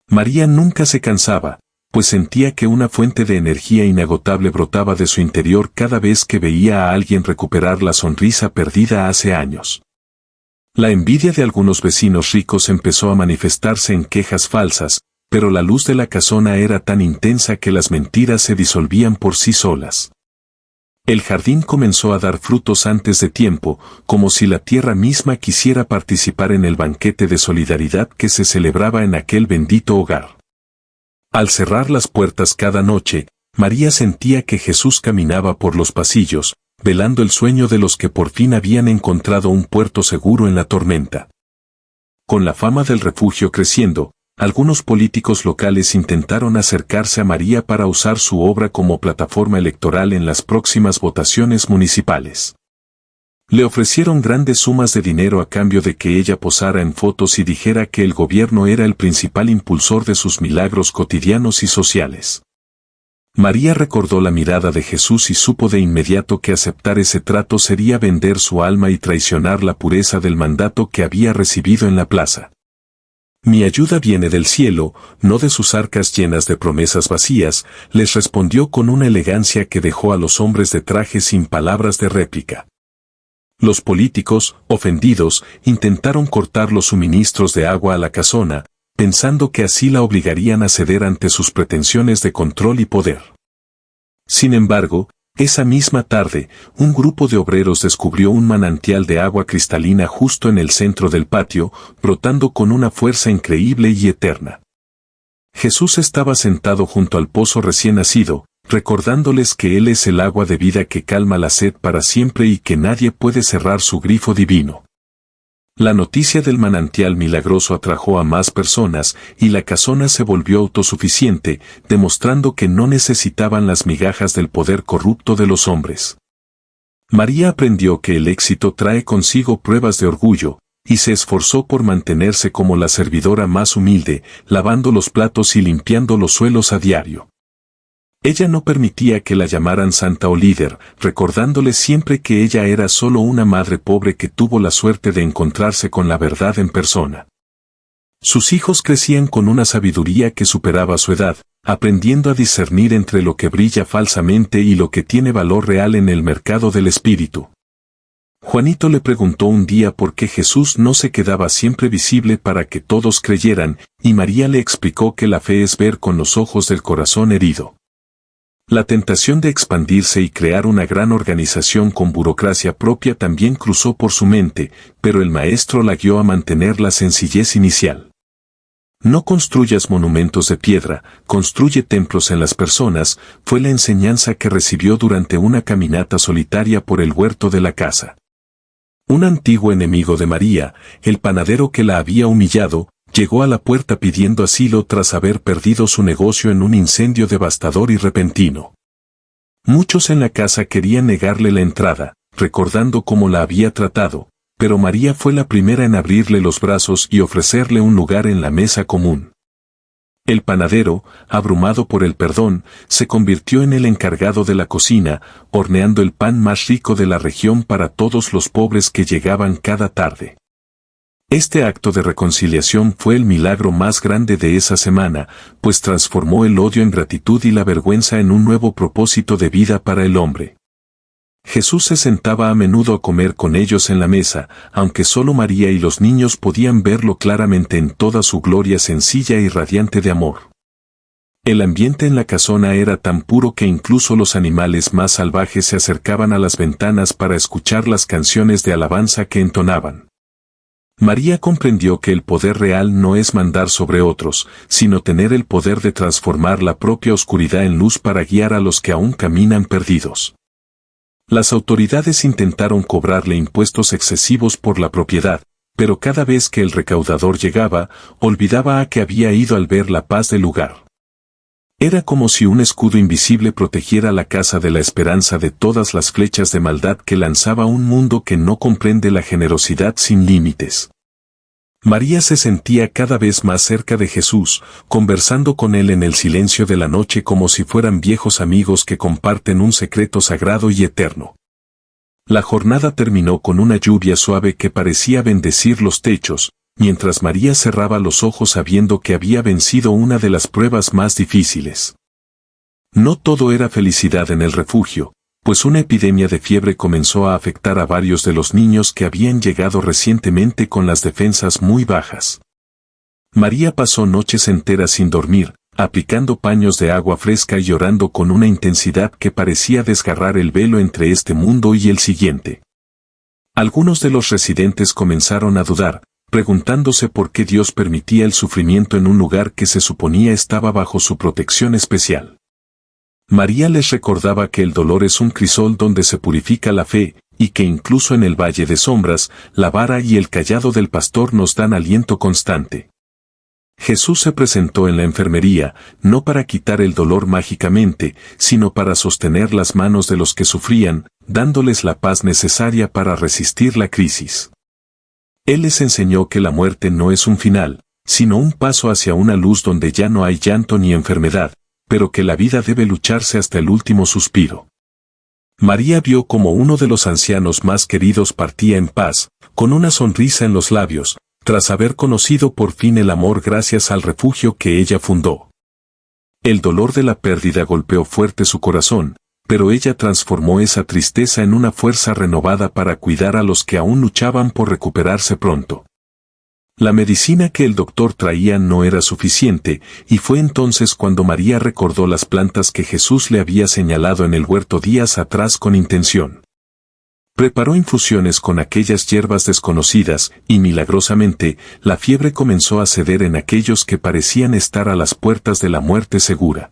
María nunca se cansaba, pues sentía que una fuente de energía inagotable brotaba de su interior cada vez que veía a alguien recuperar la sonrisa perdida hace años. La envidia de algunos vecinos ricos empezó a manifestarse en quejas falsas, pero la luz de la casona era tan intensa que las mentiras se disolvían por sí solas. El jardín comenzó a dar frutos antes de tiempo, como si la tierra misma quisiera participar en el banquete de solidaridad que se celebraba en aquel bendito hogar. Al cerrar las puertas cada noche, María sentía que Jesús caminaba por los pasillos, velando el sueño de los que por fin habían encontrado un puerto seguro en la tormenta. Con la fama del refugio creciendo, algunos políticos locales intentaron acercarse a María para usar su obra como plataforma electoral en las próximas votaciones municipales. Le ofrecieron grandes sumas de dinero a cambio de que ella posara en fotos y dijera que el gobierno era el principal impulsor de sus milagros cotidianos y sociales. María recordó la mirada de Jesús y supo de inmediato que aceptar ese trato sería vender su alma y traicionar la pureza del mandato que había recibido en la plaza. Mi ayuda viene del cielo, no de sus arcas llenas de promesas vacías, les respondió con una elegancia que dejó a los hombres de traje sin palabras de réplica. Los políticos, ofendidos, intentaron cortar los suministros de agua a la casona, pensando que así la obligarían a ceder ante sus pretensiones de control y poder. Sin embargo, esa misma tarde, un grupo de obreros descubrió un manantial de agua cristalina justo en el centro del patio, brotando con una fuerza increíble y eterna. Jesús estaba sentado junto al pozo recién nacido, recordándoles que Él es el agua de vida que calma la sed para siempre y que nadie puede cerrar su grifo divino. La noticia del manantial milagroso atrajo a más personas y la casona se volvió autosuficiente, demostrando que no necesitaban las migajas del poder corrupto de los hombres. María aprendió que el éxito trae consigo pruebas de orgullo, y se esforzó por mantenerse como la servidora más humilde, lavando los platos y limpiando los suelos a diario. Ella no permitía que la llamaran santa o líder, recordándole siempre que ella era solo una madre pobre que tuvo la suerte de encontrarse con la verdad en persona. Sus hijos crecían con una sabiduría que superaba su edad, aprendiendo a discernir entre lo que brilla falsamente y lo que tiene valor real en el mercado del espíritu. Juanito le preguntó un día por qué Jesús no se quedaba siempre visible para que todos creyeran, y María le explicó que la fe es ver con los ojos del corazón herido. La tentación de expandirse y crear una gran organización con burocracia propia también cruzó por su mente, pero el maestro la guió a mantener la sencillez inicial. No construyas monumentos de piedra, construye templos en las personas, fue la enseñanza que recibió durante una caminata solitaria por el huerto de la casa. Un antiguo enemigo de María, el panadero que la había humillado, llegó a la puerta pidiendo asilo tras haber perdido su negocio en un incendio devastador y repentino. Muchos en la casa querían negarle la entrada, recordando cómo la había tratado, pero María fue la primera en abrirle los brazos y ofrecerle un lugar en la mesa común. El panadero, abrumado por el perdón, se convirtió en el encargado de la cocina, horneando el pan más rico de la región para todos los pobres que llegaban cada tarde. Este acto de reconciliación fue el milagro más grande de esa semana, pues transformó el odio en gratitud y la vergüenza en un nuevo propósito de vida para el hombre. Jesús se sentaba a menudo a comer con ellos en la mesa, aunque solo María y los niños podían verlo claramente en toda su gloria sencilla y radiante de amor. El ambiente en la casona era tan puro que incluso los animales más salvajes se acercaban a las ventanas para escuchar las canciones de alabanza que entonaban. María comprendió que el poder real no es mandar sobre otros, sino tener el poder de transformar la propia oscuridad en luz para guiar a los que aún caminan perdidos. Las autoridades intentaron cobrarle impuestos excesivos por la propiedad, pero cada vez que el recaudador llegaba, olvidaba a que había ido al ver la paz del lugar. Era como si un escudo invisible protegiera la casa de la esperanza de todas las flechas de maldad que lanzaba un mundo que no comprende la generosidad sin límites. María se sentía cada vez más cerca de Jesús, conversando con él en el silencio de la noche como si fueran viejos amigos que comparten un secreto sagrado y eterno. La jornada terminó con una lluvia suave que parecía bendecir los techos, mientras María cerraba los ojos sabiendo que había vencido una de las pruebas más difíciles. No todo era felicidad en el refugio, pues una epidemia de fiebre comenzó a afectar a varios de los niños que habían llegado recientemente con las defensas muy bajas. María pasó noches enteras sin dormir, aplicando paños de agua fresca y llorando con una intensidad que parecía desgarrar el velo entre este mundo y el siguiente. Algunos de los residentes comenzaron a dudar, preguntándose por qué Dios permitía el sufrimiento en un lugar que se suponía estaba bajo su protección especial. María les recordaba que el dolor es un crisol donde se purifica la fe, y que incluso en el valle de sombras, la vara y el cayado del pastor nos dan aliento constante. Jesús se presentó en la enfermería, no para quitar el dolor mágicamente, sino para sostener las manos de los que sufrían, dándoles la paz necesaria para resistir la crisis. Él les enseñó que la muerte no es un final, sino un paso hacia una luz donde ya no hay llanto ni enfermedad, pero que la vida debe lucharse hasta el último suspiro. María vio como uno de los ancianos más queridos partía en paz, con una sonrisa en los labios, tras haber conocido por fin el amor gracias al refugio que ella fundó. El dolor de la pérdida golpeó fuerte su corazón, pero ella transformó esa tristeza en una fuerza renovada para cuidar a los que aún luchaban por recuperarse pronto. La medicina que el doctor traía no era suficiente, y fue entonces cuando María recordó las plantas que Jesús le había señalado en el huerto días atrás con intención. Preparó infusiones con aquellas hierbas desconocidas, y milagrosamente, la fiebre comenzó a ceder en aquellos que parecían estar a las puertas de la muerte segura.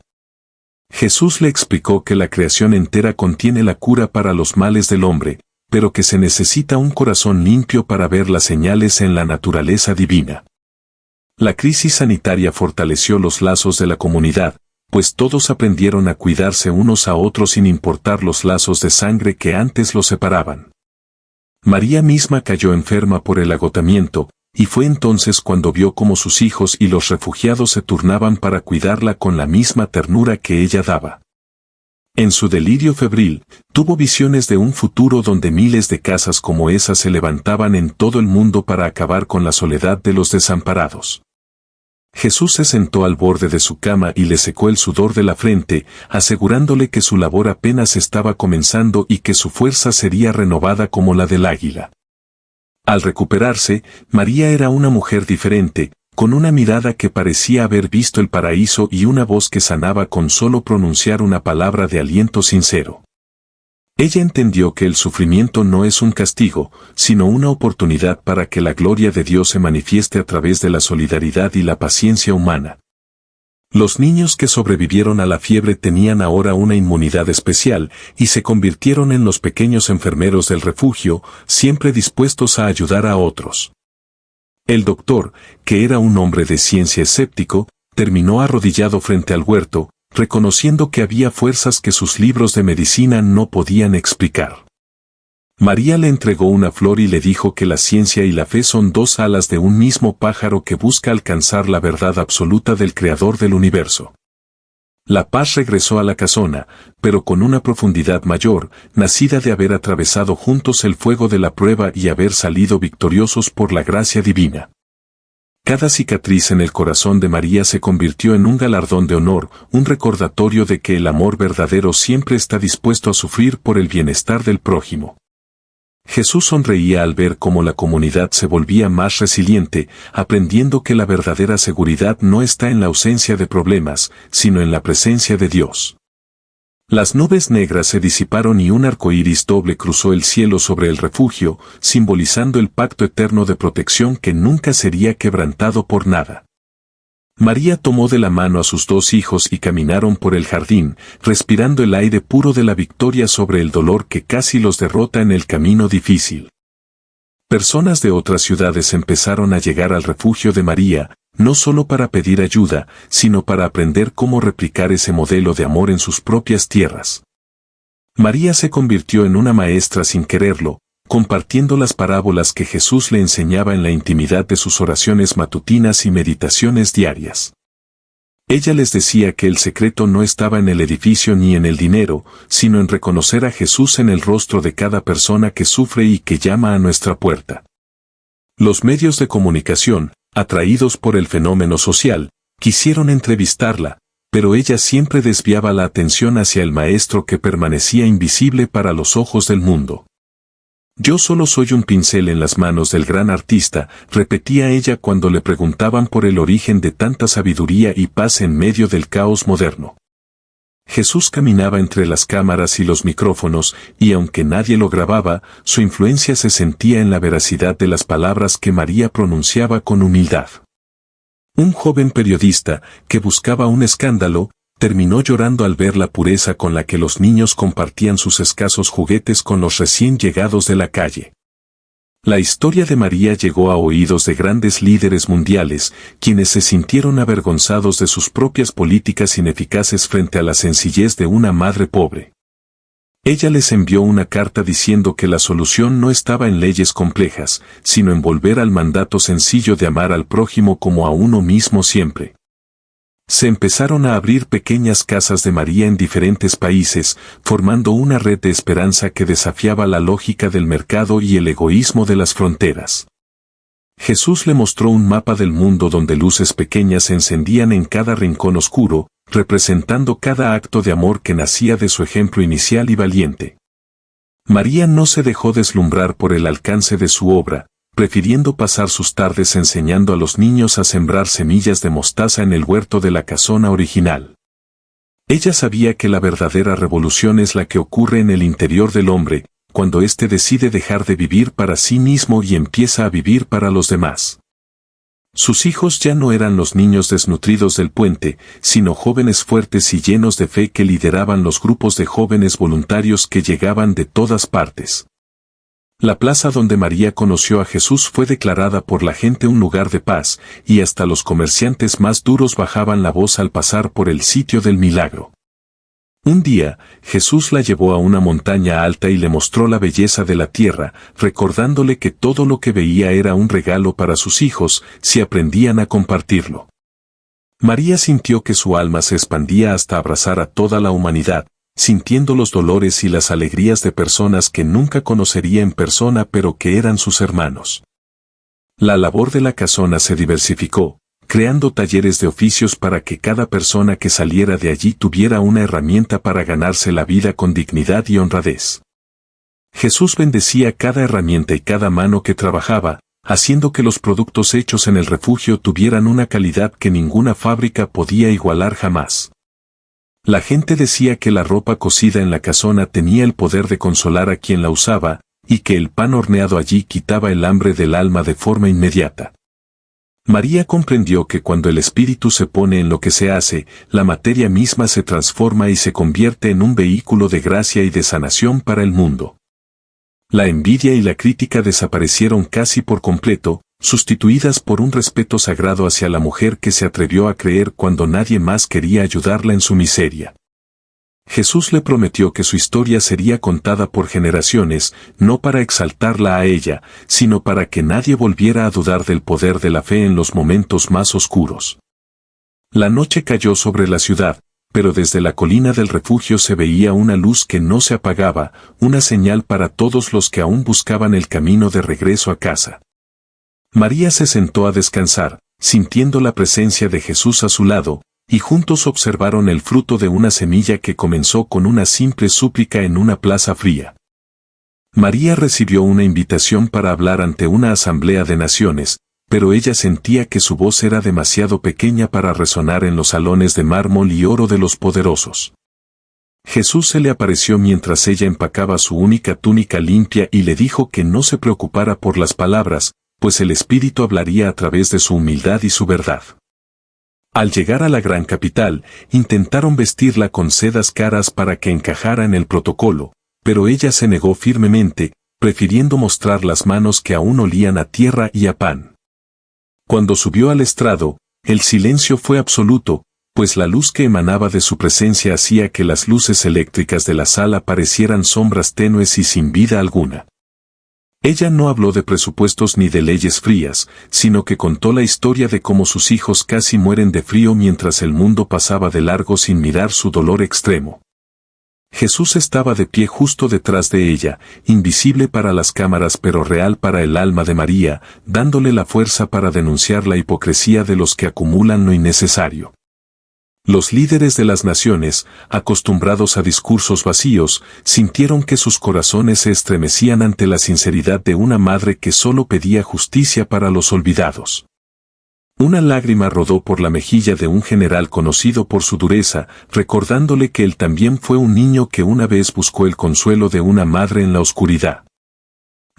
Jesús le explicó que la creación entera contiene la cura para los males del hombre, pero que se necesita un corazón limpio para ver las señales en la naturaleza divina. La crisis sanitaria fortaleció los lazos de la comunidad, pues todos aprendieron a cuidarse unos a otros sin importar los lazos de sangre que antes los separaban. María misma cayó enferma por el agotamiento, y fue entonces cuando vio cómo sus hijos y los refugiados se turnaban para cuidarla con la misma ternura que ella daba. En su delirio febril, tuvo visiones de un futuro donde miles de casas como esas se levantaban en todo el mundo para acabar con la soledad de los desamparados. Jesús se sentó al borde de su cama y le secó el sudor de la frente, asegurándole que su labor apenas estaba comenzando y que su fuerza sería renovada como la del águila. Al recuperarse, María era una mujer diferente, con una mirada que parecía haber visto el paraíso y una voz que sanaba con solo pronunciar una palabra de aliento sincero. Ella entendió que el sufrimiento no es un castigo, sino una oportunidad para que la gloria de Dios se manifieste a través de la solidaridad y la paciencia humana. Los niños que sobrevivieron a la fiebre tenían ahora una inmunidad especial y se convirtieron en los pequeños enfermeros del refugio, siempre dispuestos a ayudar a otros. El doctor, que era un hombre de ciencia escéptico, terminó arrodillado frente al huerto, reconociendo que había fuerzas que sus libros de medicina no podían explicar. María le entregó una flor y le dijo que la ciencia y la fe son dos alas de un mismo pájaro que busca alcanzar la verdad absoluta del Creador del universo. La paz regresó a la casona, pero con una profundidad mayor, nacida de haber atravesado juntos el fuego de la prueba y haber salido victoriosos por la gracia divina. Cada cicatriz en el corazón de María se convirtió en un galardón de honor, un recordatorio de que el amor verdadero siempre está dispuesto a sufrir por el bienestar del prójimo. Jesús sonreía al ver cómo la comunidad se volvía más resiliente, aprendiendo que la verdadera seguridad no está en la ausencia de problemas, sino en la presencia de Dios. Las nubes negras se disiparon y un arco iris doble cruzó el cielo sobre el refugio, simbolizando el pacto eterno de protección que nunca sería quebrantado por nada. María tomó de la mano a sus dos hijos y caminaron por el jardín, respirando el aire puro de la victoria sobre el dolor que casi los derrota en el camino difícil. Personas de otras ciudades empezaron a llegar al refugio de María, no solo para pedir ayuda, sino para aprender cómo replicar ese modelo de amor en sus propias tierras. María se convirtió en una maestra sin quererlo, compartiendo las parábolas que Jesús le enseñaba en la intimidad de sus oraciones matutinas y meditaciones diarias. Ella les decía que el secreto no estaba en el edificio ni en el dinero, sino en reconocer a Jesús en el rostro de cada persona que sufre y que llama a nuestra puerta. Los medios de comunicación, atraídos por el fenómeno social, quisieron entrevistarla, pero ella siempre desviaba la atención hacia el maestro que permanecía invisible para los ojos del mundo. Yo solo soy un pincel en las manos del gran artista, repetía ella cuando le preguntaban por el origen de tanta sabiduría y paz en medio del caos moderno. Jesús caminaba entre las cámaras y los micrófonos, y aunque nadie lo grababa, su influencia se sentía en la veracidad de las palabras que María pronunciaba con humildad. Un joven periodista, que buscaba un escándalo, terminó llorando al ver la pureza con la que los niños compartían sus escasos juguetes con los recién llegados de la calle. La historia de María llegó a oídos de grandes líderes mundiales, quienes se sintieron avergonzados de sus propias políticas ineficaces frente a la sencillez de una madre pobre. Ella les envió una carta diciendo que la solución no estaba en leyes complejas, sino en volver al mandato sencillo de amar al prójimo como a uno mismo siempre. Se empezaron a abrir pequeñas casas de María en diferentes países, formando una red de esperanza que desafiaba la lógica del mercado y el egoísmo de las fronteras. Jesús le mostró un mapa del mundo donde luces pequeñas se encendían en cada rincón oscuro, representando cada acto de amor que nacía de su ejemplo inicial y valiente. María no se dejó deslumbrar por el alcance de su obra, prefiriendo pasar sus tardes enseñando a los niños a sembrar semillas de mostaza en el huerto de la casona original. Ella sabía que la verdadera revolución es la que ocurre en el interior del hombre, cuando éste decide dejar de vivir para sí mismo y empieza a vivir para los demás. Sus hijos ya no eran los niños desnutridos del puente, sino jóvenes fuertes y llenos de fe que lideraban los grupos de jóvenes voluntarios que llegaban de todas partes. La plaza donde María conoció a Jesús fue declarada por la gente un lugar de paz, y hasta los comerciantes más duros bajaban la voz al pasar por el sitio del milagro. Un día, Jesús la llevó a una montaña alta y le mostró la belleza de la tierra, recordándole que todo lo que veía era un regalo para sus hijos, si aprendían a compartirlo. María sintió que su alma se expandía hasta abrazar a toda la humanidad, sintiendo los dolores y las alegrías de personas que nunca conocería en persona pero que eran sus hermanos. La labor de la casona se diversificó, creando talleres de oficios para que cada persona que saliera de allí tuviera una herramienta para ganarse la vida con dignidad y honradez. Jesús bendecía cada herramienta y cada mano que trabajaba, haciendo que los productos hechos en el refugio tuvieran una calidad que ninguna fábrica podía igualar jamás. La gente decía que la ropa cosida en la casona tenía el poder de consolar a quien la usaba, y que el pan horneado allí quitaba el hambre del alma de forma inmediata. María comprendió que cuando el espíritu se pone en lo que se hace, la materia misma se transforma y se convierte en un vehículo de gracia y de sanación para el mundo. La envidia y la crítica desaparecieron casi por completo, sustituidas por un respeto sagrado hacia la mujer que se atrevió a creer cuando nadie más quería ayudarla en su miseria. Jesús le prometió que su historia sería contada por generaciones, no para exaltarla a ella, sino para que nadie volviera a dudar del poder de la fe en los momentos más oscuros. La noche cayó sobre la ciudad, pero desde la colina del refugio se veía una luz que no se apagaba, una señal para todos los que aún buscaban el camino de regreso a casa. María se sentó a descansar, sintiendo la presencia de Jesús a su lado, y juntos observaron el fruto de una semilla que comenzó con una simple súplica en una plaza fría. María recibió una invitación para hablar ante una asamblea de naciones, pero ella sentía que su voz era demasiado pequeña para resonar en los salones de mármol y oro de los poderosos. Jesús se le apareció mientras ella empacaba su única túnica limpia y le dijo que no se preocupara por las palabras, pues el Espíritu hablaría a través de su humildad y su verdad. Al llegar a la gran capital, intentaron vestirla con sedas caras para que encajara en el protocolo, pero ella se negó firmemente, prefiriendo mostrar las manos que aún olían a tierra y a pan. Cuando subió al estrado, el silencio fue absoluto, pues la luz que emanaba de su presencia hacía que las luces eléctricas de la sala parecieran sombras tenues y sin vida alguna. Ella no habló de presupuestos ni de leyes frías, sino que contó la historia de cómo sus hijos casi mueren de frío mientras el mundo pasaba de largo sin mirar su dolor extremo. Jesús estaba de pie justo detrás de ella, invisible para las cámaras pero real para el alma de María, dándole la fuerza para denunciar la hipocresía de los que acumulan lo innecesario. Los líderes de las naciones, acostumbrados a discursos vacíos, sintieron que sus corazones se estremecían ante la sinceridad de una madre que solo pedía justicia para los olvidados. Una lágrima rodó por la mejilla de un general conocido por su dureza, recordándole que él también fue un niño que una vez buscó el consuelo de una madre en la oscuridad.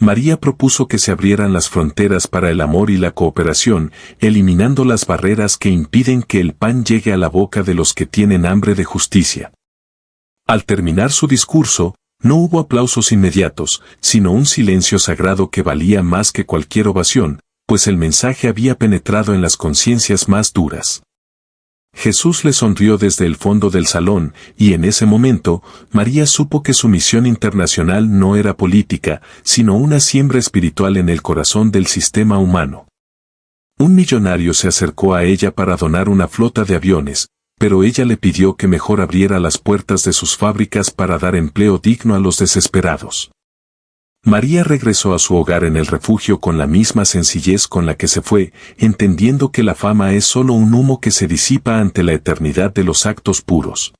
María propuso que se abrieran las fronteras para el amor y la cooperación, eliminando las barreras que impiden que el pan llegue a la boca de los que tienen hambre de justicia. Al terminar su discurso, no hubo aplausos inmediatos, sino un silencio sagrado que valía más que cualquier ovación, pues el mensaje había penetrado en las conciencias más duras. Jesús le sonrió desde el fondo del salón, y en ese momento, María supo que su misión internacional no era política, sino una siembra espiritual en el corazón del sistema humano. Un millonario se acercó a ella para donar una flota de aviones, pero ella le pidió que mejor abriera las puertas de sus fábricas para dar empleo digno a los desesperados. María regresó a su hogar en el refugio con la misma sencillez con la que se fue, entendiendo que la fama es solo un humo que se disipa ante la eternidad de los actos puros.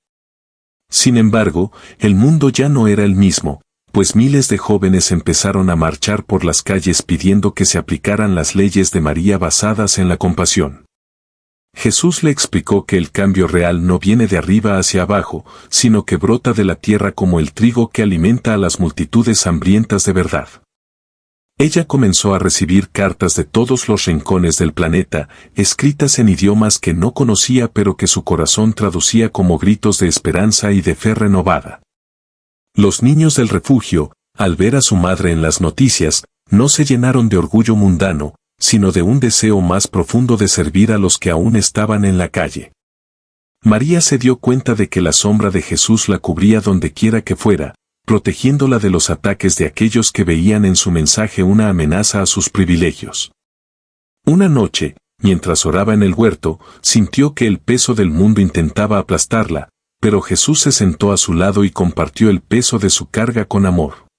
Sin embargo, el mundo ya no era el mismo, pues miles de jóvenes empezaron a marchar por las calles pidiendo que se aplicaran las leyes de María basadas en la compasión. Jesús le explicó que el cambio real no viene de arriba hacia abajo, sino que brota de la tierra como el trigo que alimenta a las multitudes hambrientas de verdad. Ella comenzó a recibir cartas de todos los rincones del planeta, escritas en idiomas que no conocía pero que su corazón traducía como gritos de esperanza y de fe renovada. Los niños del refugio, al ver a su madre en las noticias, no se llenaron de orgullo mundano, sino de un deseo más profundo de servir a los que aún estaban en la calle. María se dio cuenta de que la sombra de Jesús la cubría donde quiera que fuera, protegiéndola de los ataques de aquellos que veían en su mensaje una amenaza a sus privilegios. Una noche, mientras oraba en el huerto, sintió que el peso del mundo intentaba aplastarla, pero Jesús se sentó a su lado y compartió el peso de su carga con amor.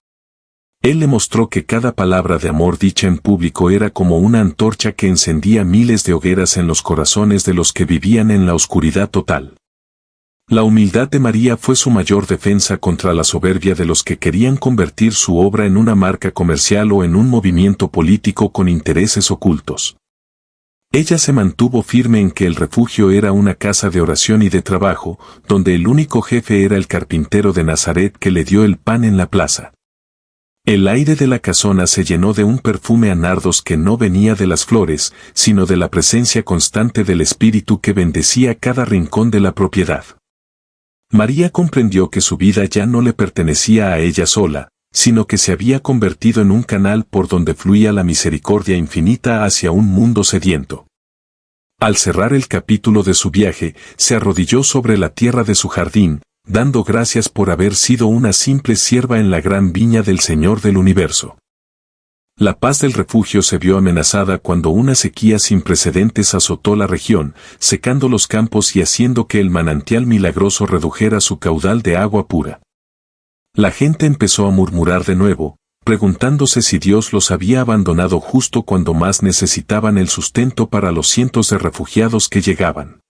Él le mostró que cada palabra de amor dicha en público era como una antorcha que encendía miles de hogueras en los corazones de los que vivían en la oscuridad total. La humildad de María fue su mayor defensa contra la soberbia de los que querían convertir su obra en una marca comercial o en un movimiento político con intereses ocultos. Ella se mantuvo firme en que el refugio era una casa de oración y de trabajo, donde el único jefe era el carpintero de Nazaret que le dio el pan en la plaza. El aire de la casona se llenó de un perfume a nardos que no venía de las flores, sino de la presencia constante del Espíritu que bendecía cada rincón de la propiedad. María comprendió que su vida ya no le pertenecía a ella sola, sino que se había convertido en un canal por donde fluía la misericordia infinita hacia un mundo sediento. Al cerrar el capítulo de su viaje, se arrodilló sobre la tierra de su jardín, dando gracias por haber sido una simple sierva en la gran viña del Señor del universo. La paz del refugio se vio amenazada cuando una sequía sin precedentes azotó la región, secando los campos y haciendo que el manantial milagroso redujera su caudal de agua pura. La gente empezó a murmurar de nuevo, preguntándose si Dios los había abandonado justo cuando más necesitaban el sustento para los cientos de refugiados que llegaban.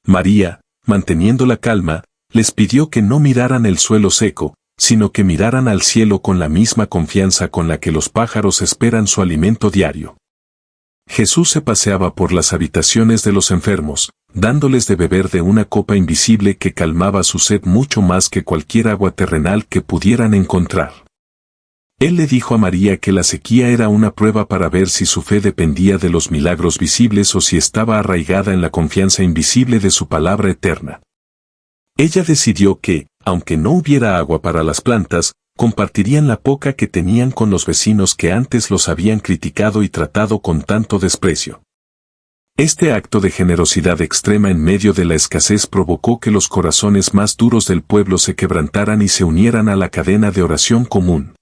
María, manteniendo la calma, les pidió que no miraran el suelo seco, sino que miraran al cielo con la misma confianza con la que los pájaros esperan su alimento diario. Jesús se paseaba por las habitaciones de los enfermos, dándoles de beber de una copa invisible que calmaba su sed mucho más que cualquier agua terrenal que pudieran encontrar. Él le dijo a María que la sequía era una prueba para ver si su fe dependía de los milagros visibles o si estaba arraigada en la confianza invisible de su palabra eterna. Ella decidió que, aunque no hubiera agua para las plantas, compartirían la poca que tenían con los vecinos que antes los habían criticado y tratado con tanto desprecio. Este acto de generosidad extrema en medio de la escasez provocó que los corazones más duros del pueblo se quebrantaran y se unieran a la cadena de oración común.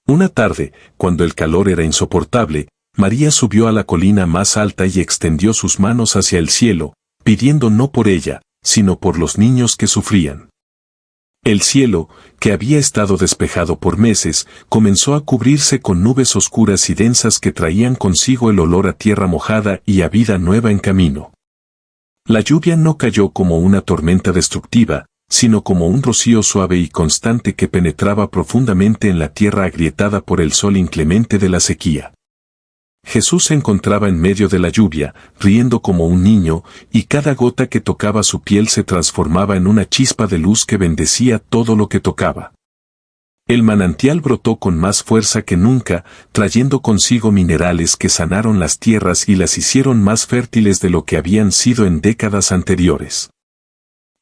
Una tarde, cuando el calor era insoportable, María subió a la colina más alta y extendió sus manos hacia el cielo, pidiendo no por ella, sino por los niños que sufrían. El cielo, que había estado despejado por meses, comenzó a cubrirse con nubes oscuras y densas que traían consigo el olor a tierra mojada y a vida nueva en camino. La lluvia no cayó como una tormenta destructiva, sino como un rocío suave y constante que penetraba profundamente en la tierra agrietada por el sol inclemente de la sequía. Jesús se encontraba en medio de la lluvia, riendo como un niño, y cada gota que tocaba su piel se transformaba en una chispa de luz que bendecía todo lo que tocaba. El manantial brotó con más fuerza que nunca, trayendo consigo minerales que sanaron las tierras y las hicieron más fértiles de lo que habían sido en décadas anteriores.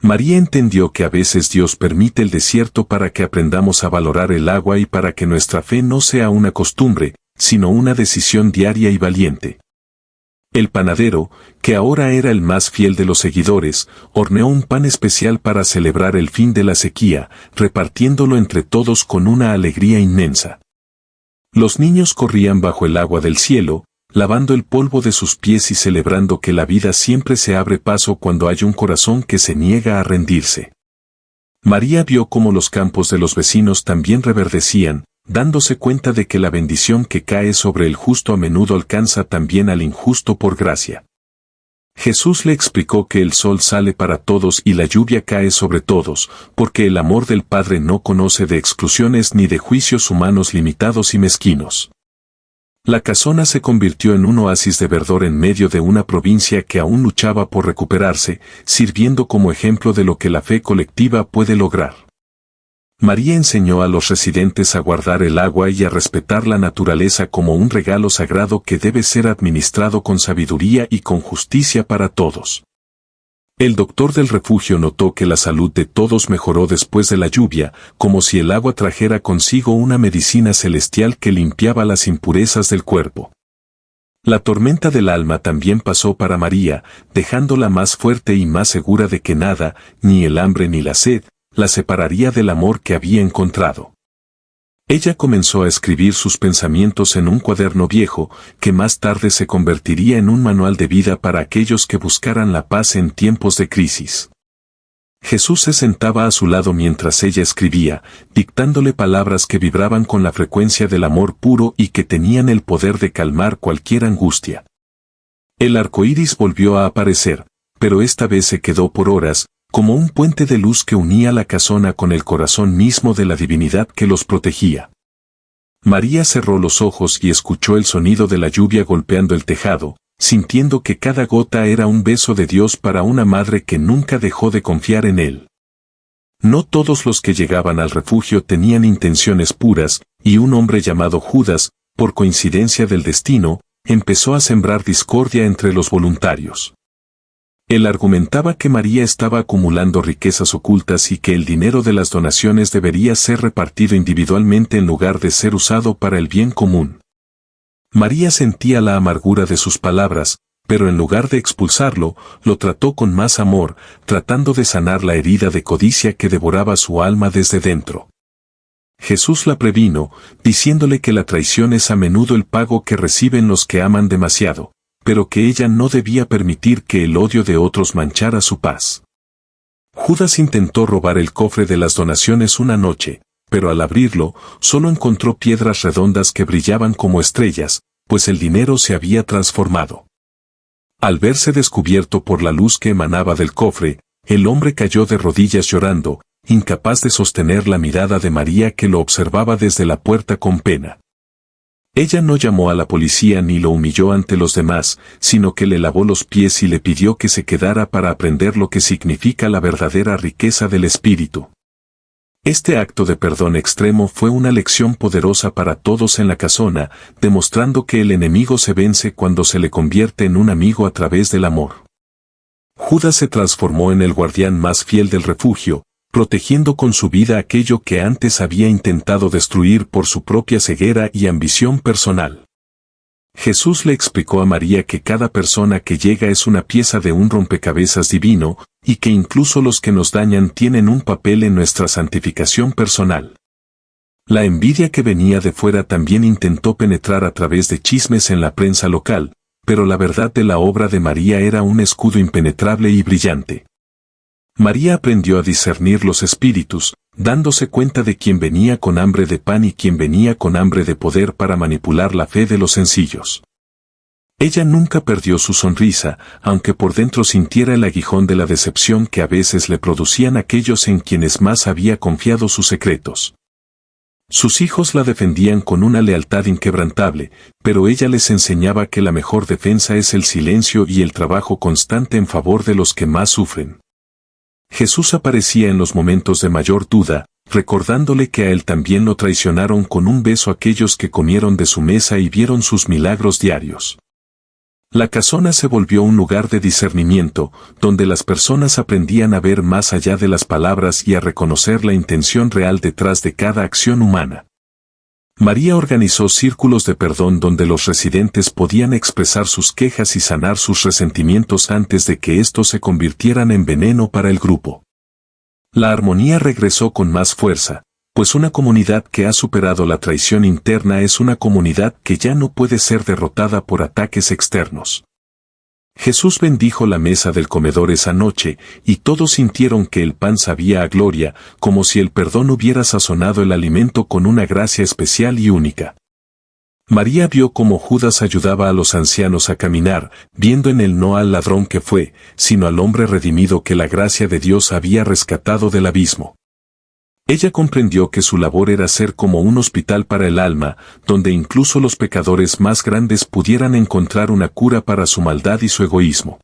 María entendió que a veces Dios permite el desierto para que aprendamos a valorar el agua y para que nuestra fe no sea una costumbre, sino una decisión diaria y valiente. El panadero, que ahora era el más fiel de los seguidores, horneó un pan especial para celebrar el fin de la sequía, repartiéndolo entre todos con una alegría inmensa. Los niños corrían bajo el agua del cielo, lavando el polvo de sus pies y celebrando que la vida siempre se abre paso cuando hay un corazón que se niega a rendirse. María vio cómo los campos de los vecinos también reverdecían, dándose cuenta de que la bendición que cae sobre el justo a menudo alcanza también al injusto por gracia. Jesús le explicó que el sol sale para todos y la lluvia cae sobre todos, porque el amor del Padre no conoce de exclusiones ni de juicios humanos limitados y mezquinos. La casona se convirtió en un oasis de verdor en medio de una provincia que aún luchaba por recuperarse, sirviendo como ejemplo de lo que la fe colectiva puede lograr. María enseñó a los residentes a guardar el agua y a respetar la naturaleza como un regalo sagrado que debe ser administrado con sabiduría y con justicia para todos. El doctor del refugio notó que la salud de todos mejoró después de la lluvia, como si el agua trajera consigo una medicina celestial que limpiaba las impurezas del cuerpo. La tormenta del alma también pasó para María, dejándola más fuerte y más segura de que nada, ni el hambre ni la sed, la separaría del amor que había encontrado. Ella comenzó a escribir sus pensamientos en un cuaderno viejo, que más tarde se convertiría en un manual de vida para aquellos que buscaran la paz en tiempos de crisis. Jesús se sentaba a su lado mientras ella escribía, dictándole palabras que vibraban con la frecuencia del amor puro y que tenían el poder de calmar cualquier angustia. El arco iris volvió a aparecer, pero esta vez se quedó por horas, como un puente de luz que unía la casona con el corazón mismo de la divinidad que los protegía. María cerró los ojos y escuchó el sonido de la lluvia golpeando el tejado, sintiendo que cada gota era un beso de Dios para una madre que nunca dejó de confiar en Él. No todos los que llegaban al refugio tenían intenciones puras, y un hombre llamado Judas, por coincidencia del destino, empezó a sembrar discordia entre los voluntarios. Él argumentaba que María estaba acumulando riquezas ocultas y que el dinero de las donaciones debería ser repartido individualmente en lugar de ser usado para el bien común. María sentía la amargura de sus palabras, pero en lugar de expulsarlo, lo trató con más amor, tratando de sanar la herida de codicia que devoraba su alma desde dentro. Jesús la previno, diciéndole que la traición es a menudo el pago que reciben los que aman demasiado, pero que ella no debía permitir que el odio de otros manchara su paz. Judas intentó robar el cofre de las donaciones una noche, pero al abrirlo, solo encontró piedras redondas que brillaban como estrellas, pues el dinero se había transformado. Al verse descubierto por la luz que emanaba del cofre, el hombre cayó de rodillas llorando, incapaz de sostener la mirada de María que lo observaba desde la puerta con pena. Ella no llamó a la policía ni lo humilló ante los demás, sino que le lavó los pies y le pidió que se quedara para aprender lo que significa la verdadera riqueza del espíritu. Este acto de perdón extremo fue una lección poderosa para todos en la casona, demostrando que el enemigo se vence cuando se le convierte en un amigo a través del amor. Judas se transformó en el guardián más fiel del refugio, protegiendo con su vida aquello que antes había intentado destruir por su propia ceguera y ambición personal. Jesús le explicó a María que cada persona que llega es una pieza de un rompecabezas divino, y que incluso los que nos dañan tienen un papel en nuestra santificación personal. La envidia que venía de fuera también intentó penetrar a través de chismes en la prensa local, pero la verdad de la obra de María era un escudo impenetrable y brillante. María aprendió a discernir los espíritus, dándose cuenta de quién venía con hambre de pan y quién venía con hambre de poder para manipular la fe de los sencillos. Ella nunca perdió su sonrisa, aunque por dentro sintiera el aguijón de la decepción que a veces le producían aquellos en quienes más había confiado sus secretos. Sus hijos la defendían con una lealtad inquebrantable, pero ella les enseñaba que la mejor defensa es el silencio y el trabajo constante en favor de los que más sufren. Jesús aparecía en los momentos de mayor duda, recordándole que a él también lo traicionaron con un beso aquellos que comieron de su mesa y vieron sus milagros diarios. La casona se volvió un lugar de discernimiento, donde las personas aprendían a ver más allá de las palabras y a reconocer la intención real detrás de cada acción humana. María organizó círculos de perdón donde los residentes podían expresar sus quejas y sanar sus resentimientos antes de que estos se convirtieran en veneno para el grupo. La armonía regresó con más fuerza, pues una comunidad que ha superado la traición interna es una comunidad que ya no puede ser derrotada por ataques externos. Jesús bendijo la mesa del comedor esa noche, y todos sintieron que el pan sabía a gloria, como si el perdón hubiera sazonado el alimento con una gracia especial y única. María vio cómo Judas ayudaba a los ancianos a caminar, viendo en él no al ladrón que fue, sino al hombre redimido que la gracia de Dios había rescatado del abismo. Ella comprendió que su labor era ser como un hospital para el alma, donde incluso los pecadores más grandes pudieran encontrar una cura para su maldad y su egoísmo.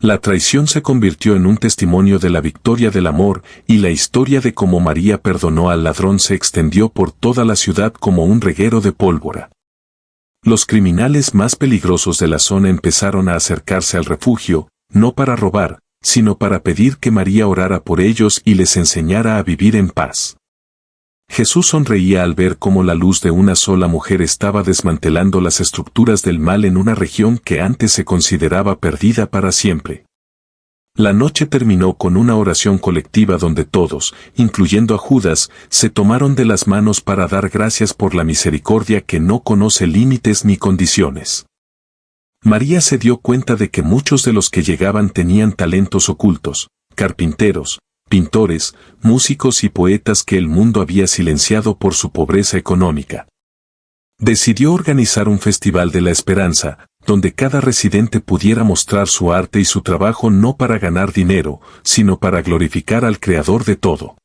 La traición se convirtió en un testimonio de la victoria del amor, y la historia de cómo María perdonó al ladrón se extendió por toda la ciudad como un reguero de pólvora. Los criminales más peligrosos de la zona empezaron a acercarse al refugio, no para robar, sino para pedir que María orara por ellos y les enseñara a vivir en paz. Jesús sonreía al ver cómo la luz de una sola mujer estaba desmantelando las estructuras del mal en una región que antes se consideraba perdida para siempre. La noche terminó con una oración colectiva donde todos, incluyendo a Judas, se tomaron de las manos para dar gracias por la misericordia que no conoce límites ni condiciones. María se dio cuenta de que muchos de los que llegaban tenían talentos ocultos, carpinteros, pintores, músicos y poetas que el mundo había silenciado por su pobreza económica. Decidió organizar un festival de la esperanza, donde cada residente pudiera mostrar su arte y su trabajo no para ganar dinero, sino para glorificar al Creador de todo.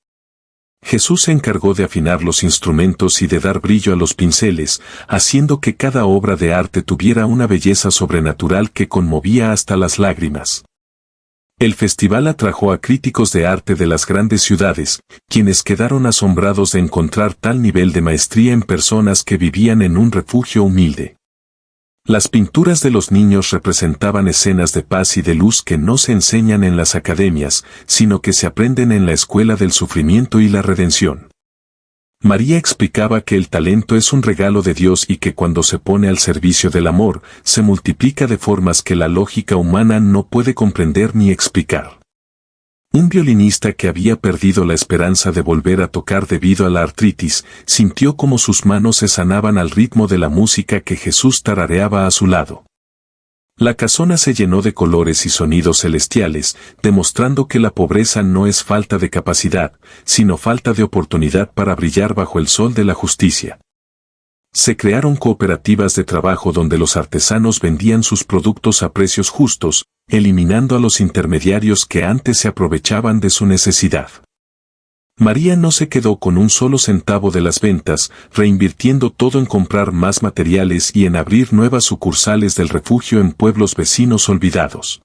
Jesús se encargó de afinar los instrumentos y de dar brillo a los pinceles, haciendo que cada obra de arte tuviera una belleza sobrenatural que conmovía hasta las lágrimas. El festival atrajo a críticos de arte de las grandes ciudades, quienes quedaron asombrados de encontrar tal nivel de maestría en personas que vivían en un refugio humilde. Las pinturas de los niños representaban escenas de paz y de luz que no se enseñan en las academias, sino que se aprenden en la escuela del sufrimiento y la redención. María explicaba que el talento es un regalo de Dios y que cuando se pone al servicio del amor, se multiplica de formas que la lógica humana no puede comprender ni explicar. Un violinista que había perdido la esperanza de volver a tocar debido a la artritis, sintió como sus manos se sanaban al ritmo de la música que Jesús tarareaba a su lado. La casona se llenó de colores y sonidos celestiales, demostrando que la pobreza no es falta de capacidad, sino falta de oportunidad para brillar bajo el sol de la justicia. Se crearon cooperativas de trabajo donde los artesanos vendían sus productos a precios justos, eliminando a los intermediarios que antes se aprovechaban de su necesidad. María no se quedó con un solo centavo de las ventas, reinvirtiendo todo en comprar más materiales y en abrir nuevas sucursales del refugio en pueblos vecinos olvidados.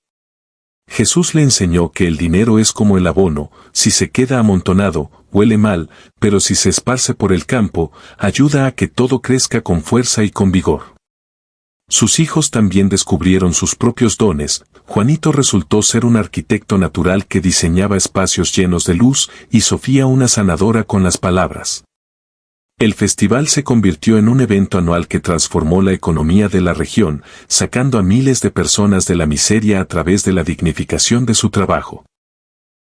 Jesús le enseñó que el dinero es como el abono, si se queda amontonado, huele mal, pero si se esparce por el campo, ayuda a que todo crezca con fuerza y con vigor. Sus hijos también descubrieron sus propios dones. Juanito resultó ser un arquitecto natural que diseñaba espacios llenos de luz y Sofía una sanadora con las palabras. El festival se convirtió en un evento anual que transformó la economía de la región, sacando a miles de personas de la miseria a través de la dignificación de su trabajo.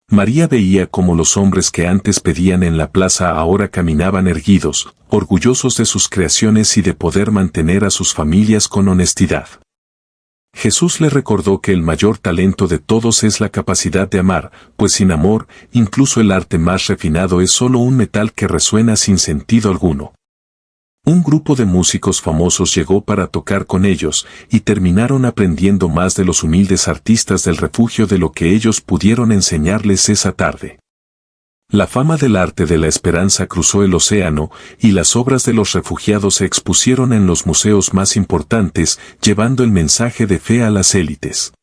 María veía cómo los hombres que antes pedían en la plaza ahora caminaban erguidos, orgullosos de sus creaciones y de poder mantener a sus familias con honestidad. Jesús le recordó que el mayor talento de todos es la capacidad de amar, pues sin amor, incluso el arte más refinado es solo un metal que resuena sin sentido alguno. Un grupo de músicos famosos llegó para tocar con ellos, y terminaron aprendiendo más de los humildes artistas del refugio de lo que ellos pudieron enseñarles esa tarde. La fama del arte de la esperanza cruzó el océano, y las obras de los refugiados se expusieron en los museos más importantes, llevando el mensaje de fe a las élites.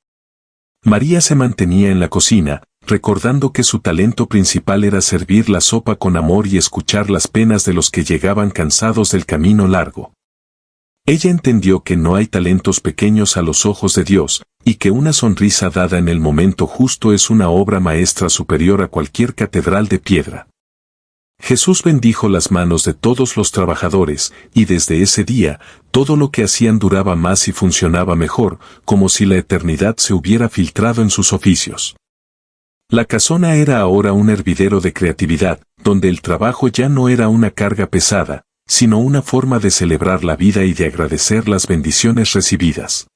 María se mantenía en la cocina, recordando que su talento principal era servir la sopa con amor y escuchar las penas de los que llegaban cansados del camino largo. Ella entendió que no hay talentos pequeños a los ojos de Dios, y que una sonrisa dada en el momento justo es una obra maestra superior a cualquier catedral de piedra. Jesús bendijo las manos de todos los trabajadores, y desde ese día, todo lo que hacían duraba más y funcionaba mejor, como si la eternidad se hubiera filtrado en sus oficios. La casona era ahora un hervidero de creatividad, donde el trabajo ya no era una carga pesada, sino una forma de celebrar la vida y de agradecer las bendiciones recibidas.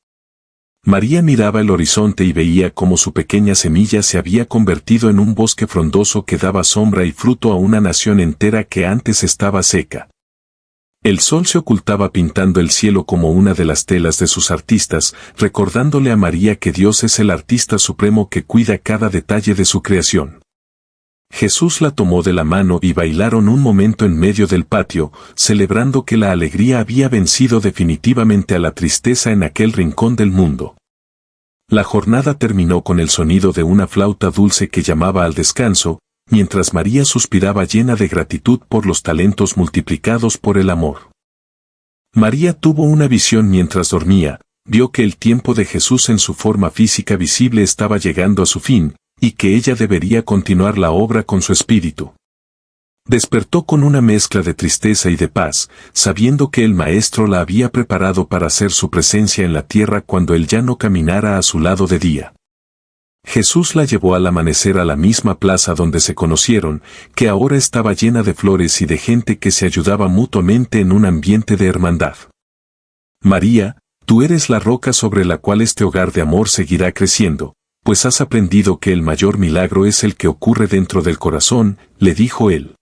María miraba el horizonte y veía cómo su pequeña semilla se había convertido en un bosque frondoso que daba sombra y fruto a una nación entera que antes estaba seca. El sol se ocultaba pintando el cielo como una de las telas de sus artistas, recordándole a María que Dios es el artista supremo que cuida cada detalle de su creación. Jesús la tomó de la mano y bailaron un momento en medio del patio, celebrando que la alegría había vencido definitivamente a la tristeza en aquel rincón del mundo. La jornada terminó con el sonido de una flauta dulce que llamaba al descanso, mientras María suspiraba llena de gratitud por los talentos multiplicados por el amor. María tuvo una visión mientras dormía, vio que el tiempo de Jesús en su forma física visible estaba llegando a su fin, y que ella debería continuar la obra con su espíritu. Despertó con una mezcla de tristeza y de paz, sabiendo que el Maestro la había preparado para hacer su presencia en la tierra cuando él ya no caminara a su lado de día. Jesús la llevó al amanecer a la misma plaza donde se conocieron, que ahora estaba llena de flores y de gente que se ayudaba mutuamente en un ambiente de hermandad. María, tú eres la roca sobre la cual este hogar de amor seguirá creciendo, pues has aprendido que el mayor milagro es el que ocurre dentro del corazón, le dijo él.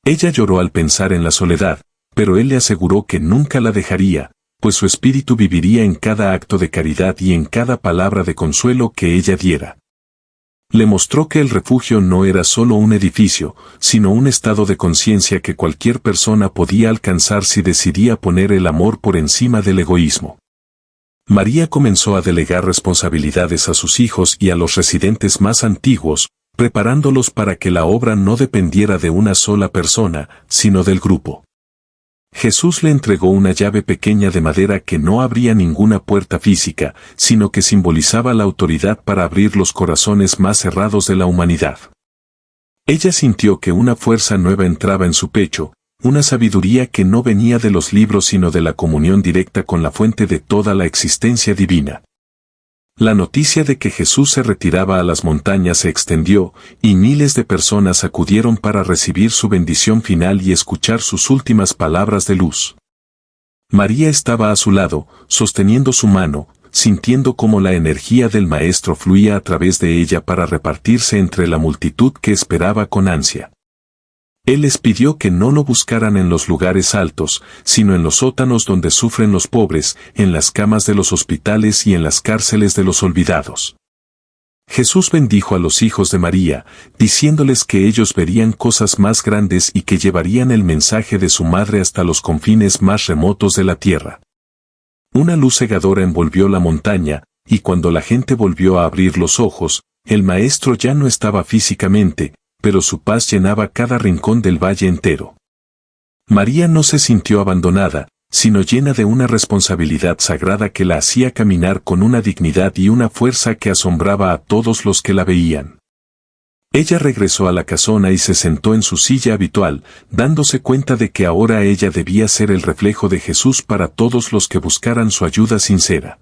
Ella lloró al pensar en la soledad, pero él le aseguró que nunca la dejaría, pues su espíritu viviría en cada acto de caridad y en cada palabra de consuelo que ella diera. Le mostró que el refugio no era solo un edificio, sino un estado de conciencia que cualquier persona podía alcanzar si decidía poner el amor por encima del egoísmo. María comenzó a delegar responsabilidades a sus hijos y a los residentes más antiguos, preparándolos para que la obra no dependiera de una sola persona, sino del grupo. Jesús le entregó una llave pequeña de madera que no abría ninguna puerta física, sino que simbolizaba la autoridad para abrir los corazones más cerrados de la humanidad. Ella sintió que una fuerza nueva entraba en su pecho, una sabiduría que no venía de los libros sino de la comunión directa con la fuente de toda la existencia divina. La noticia de que Jesús se retiraba a las montañas se extendió, y miles de personas acudieron para recibir su bendición final y escuchar sus últimas palabras de luz. María estaba a su lado, sosteniendo su mano, sintiendo cómo la energía del Maestro fluía a través de ella para repartirse entre la multitud que esperaba con ansia. Él les pidió que no lo buscaran en los lugares altos, sino en los sótanos donde sufren los pobres, en las camas de los hospitales y en las cárceles de los olvidados. Jesús bendijo a los hijos de María, diciéndoles que ellos verían cosas más grandes y que llevarían el mensaje de su madre hasta los confines más remotos de la tierra. Una luz cegadora envolvió la montaña, y cuando la gente volvió a abrir los ojos, el Maestro ya no estaba físicamente, pero su paz llenaba cada rincón del valle entero. María no se sintió abandonada, sino llena de una responsabilidad sagrada que la hacía caminar con una dignidad y una fuerza que asombraba a todos los que la veían. Ella regresó a la casona y se sentó en su silla habitual, dándose cuenta de que ahora ella debía ser el reflejo de Jesús para todos los que buscaran su ayuda sincera.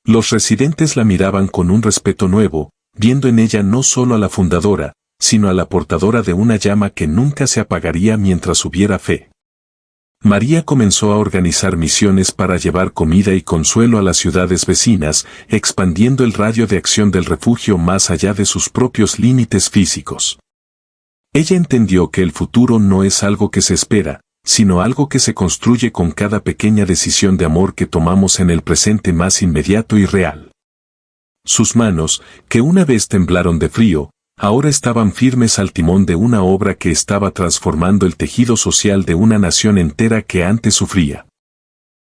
Los residentes la miraban con un respeto nuevo, viendo en ella no solo a la fundadora, sino a la portadora de una llama que nunca se apagaría mientras hubiera fe. María comenzó a organizar misiones para llevar comida y consuelo a las ciudades vecinas, expandiendo el radio de acción del refugio más allá de sus propios límites físicos. Ella entendió que el futuro no es algo que se espera, sino algo que se construye con cada pequeña decisión de amor que tomamos en el presente más inmediato y real. Sus manos, que una vez temblaron de frío, ahora estaban firmes al timón de una obra que estaba transformando el tejido social de una nación entera que antes sufría.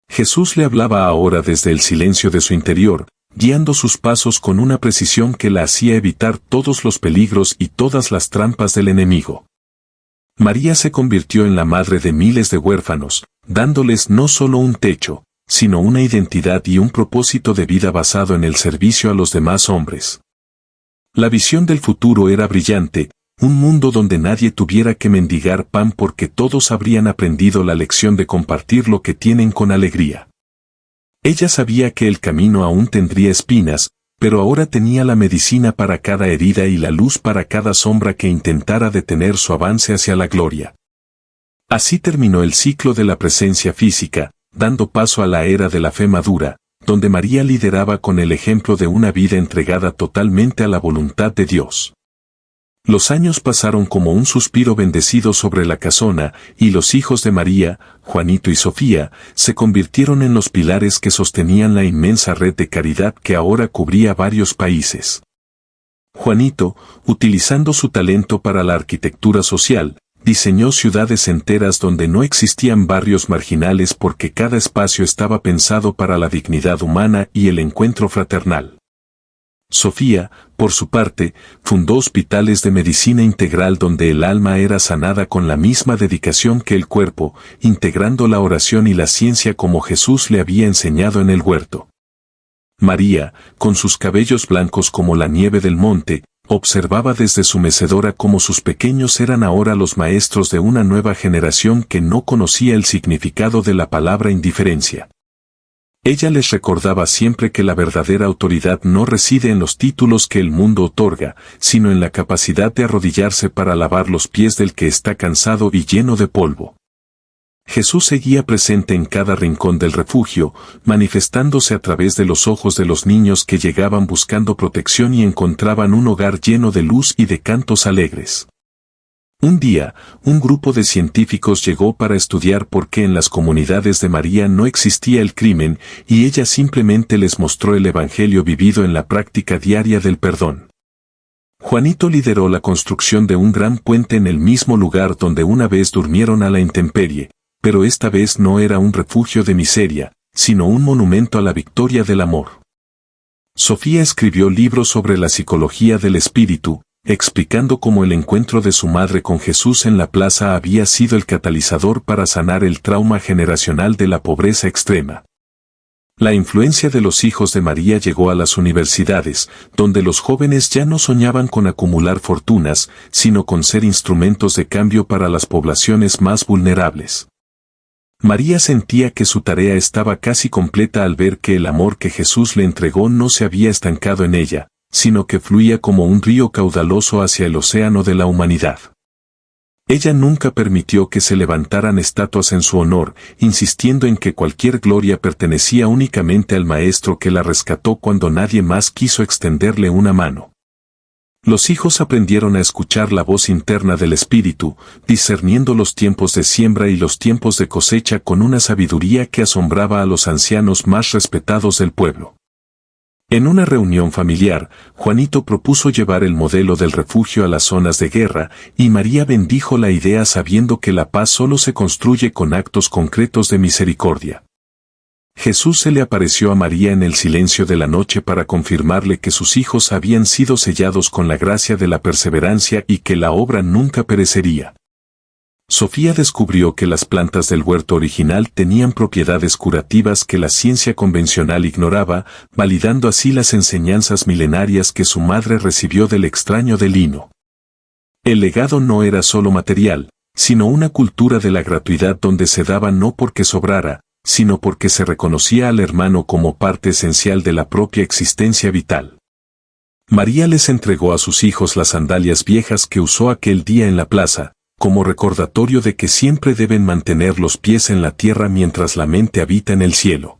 Jesús le hablaba ahora desde el silencio de su interior, guiando sus pasos con una precisión que la hacía evitar todos los peligros y todas las trampas del enemigo. María se convirtió en la madre de miles de huérfanos, dándoles no solo un techo, sino una identidad y un propósito de vida basado en el servicio a los demás hombres. La visión del futuro era brillante, un mundo donde nadie tuviera que mendigar pan porque todos habrían aprendido la lección de compartir lo que tienen con alegría. Ella sabía que el camino aún tendría espinas, pero ahora tenía la medicina para cada herida y la luz para cada sombra que intentara detener su avance hacia la gloria. Así terminó el ciclo de la presencia física, dando paso a la era de la fe madura, donde María lideraba con el ejemplo de una vida entregada totalmente a la voluntad de Dios. Los años pasaron como un suspiro bendecido sobre la casona, y los hijos de María, Juanito y Sofía, se convirtieron en los pilares que sostenían la inmensa red de caridad que ahora cubría varios países. Juanito, utilizando su talento para la arquitectura social, diseñó ciudades enteras donde no existían barrios marginales porque cada espacio estaba pensado para la dignidad humana y el encuentro fraternal. Sofía, por su parte, fundó hospitales de medicina integral donde el alma era sanada con la misma dedicación que el cuerpo, integrando la oración y la ciencia como Jesús le había enseñado en el huerto. María, con sus cabellos blancos como la nieve del monte, observaba desde su mecedora cómo sus pequeños eran ahora los maestros de una nueva generación que no conocía el significado de la palabra indiferencia. Ella les recordaba siempre que la verdadera autoridad no reside en los títulos que el mundo otorga, sino en la capacidad de arrodillarse para lavar los pies del que está cansado y lleno de polvo. Jesús seguía presente en cada rincón del refugio, manifestándose a través de los ojos de los niños que llegaban buscando protección y encontraban un hogar lleno de luz y de cantos alegres. Un día, un grupo de científicos llegó para estudiar por qué en las comunidades de María no existía el crimen, y ella simplemente les mostró el evangelio vivido en la práctica diaria del perdón. Juanito lideró la construcción de un gran puente en el mismo lugar donde una vez durmieron a la intemperie, pero esta vez no era un refugio de miseria, sino un monumento a la victoria del amor. Sofía escribió libros sobre la psicología del espíritu, explicando cómo el encuentro de su madre con Jesús en la plaza había sido el catalizador para sanar el trauma generacional de la pobreza extrema. La influencia de los hijos de María llegó a las universidades, donde los jóvenes ya no soñaban con acumular fortunas, sino con ser instrumentos de cambio para las poblaciones más vulnerables. María sentía que su tarea estaba casi completa al ver que el amor que Jesús le entregó no se había estancado en ella, sino que fluía como un río caudaloso hacia el océano de la humanidad. Ella nunca permitió que se levantaran estatuas en su honor, insistiendo en que cualquier gloria pertenecía únicamente al Maestro que la rescató cuando nadie más quiso extenderle una mano. Los hijos aprendieron a escuchar la voz interna del Espíritu, discerniendo los tiempos de siembra y los tiempos de cosecha con una sabiduría que asombraba a los ancianos más respetados del pueblo. En una reunión familiar, Juanito propuso llevar el modelo del refugio a las zonas de guerra, y María bendijo la idea sabiendo que la paz solo se construye con actos concretos de misericordia. Jesús se le apareció a María en el silencio de la noche para confirmarle que sus hijos habían sido sellados con la gracia de la perseverancia y que la obra nunca perecería. Sofía descubrió que las plantas del huerto original tenían propiedades curativas que la ciencia convencional ignoraba, validando así las enseñanzas milenarias que su madre recibió del extraño de lino. El legado no era solo material, sino una cultura de la gratuidad donde se daba no porque sobrara, sino porque se reconocía al hermano como parte esencial de la propia existencia vital. María les entregó a sus hijos las sandalias viejas que usó aquel día en la plaza, como recordatorio de que siempre deben mantener los pies en la tierra mientras la mente habita en el cielo.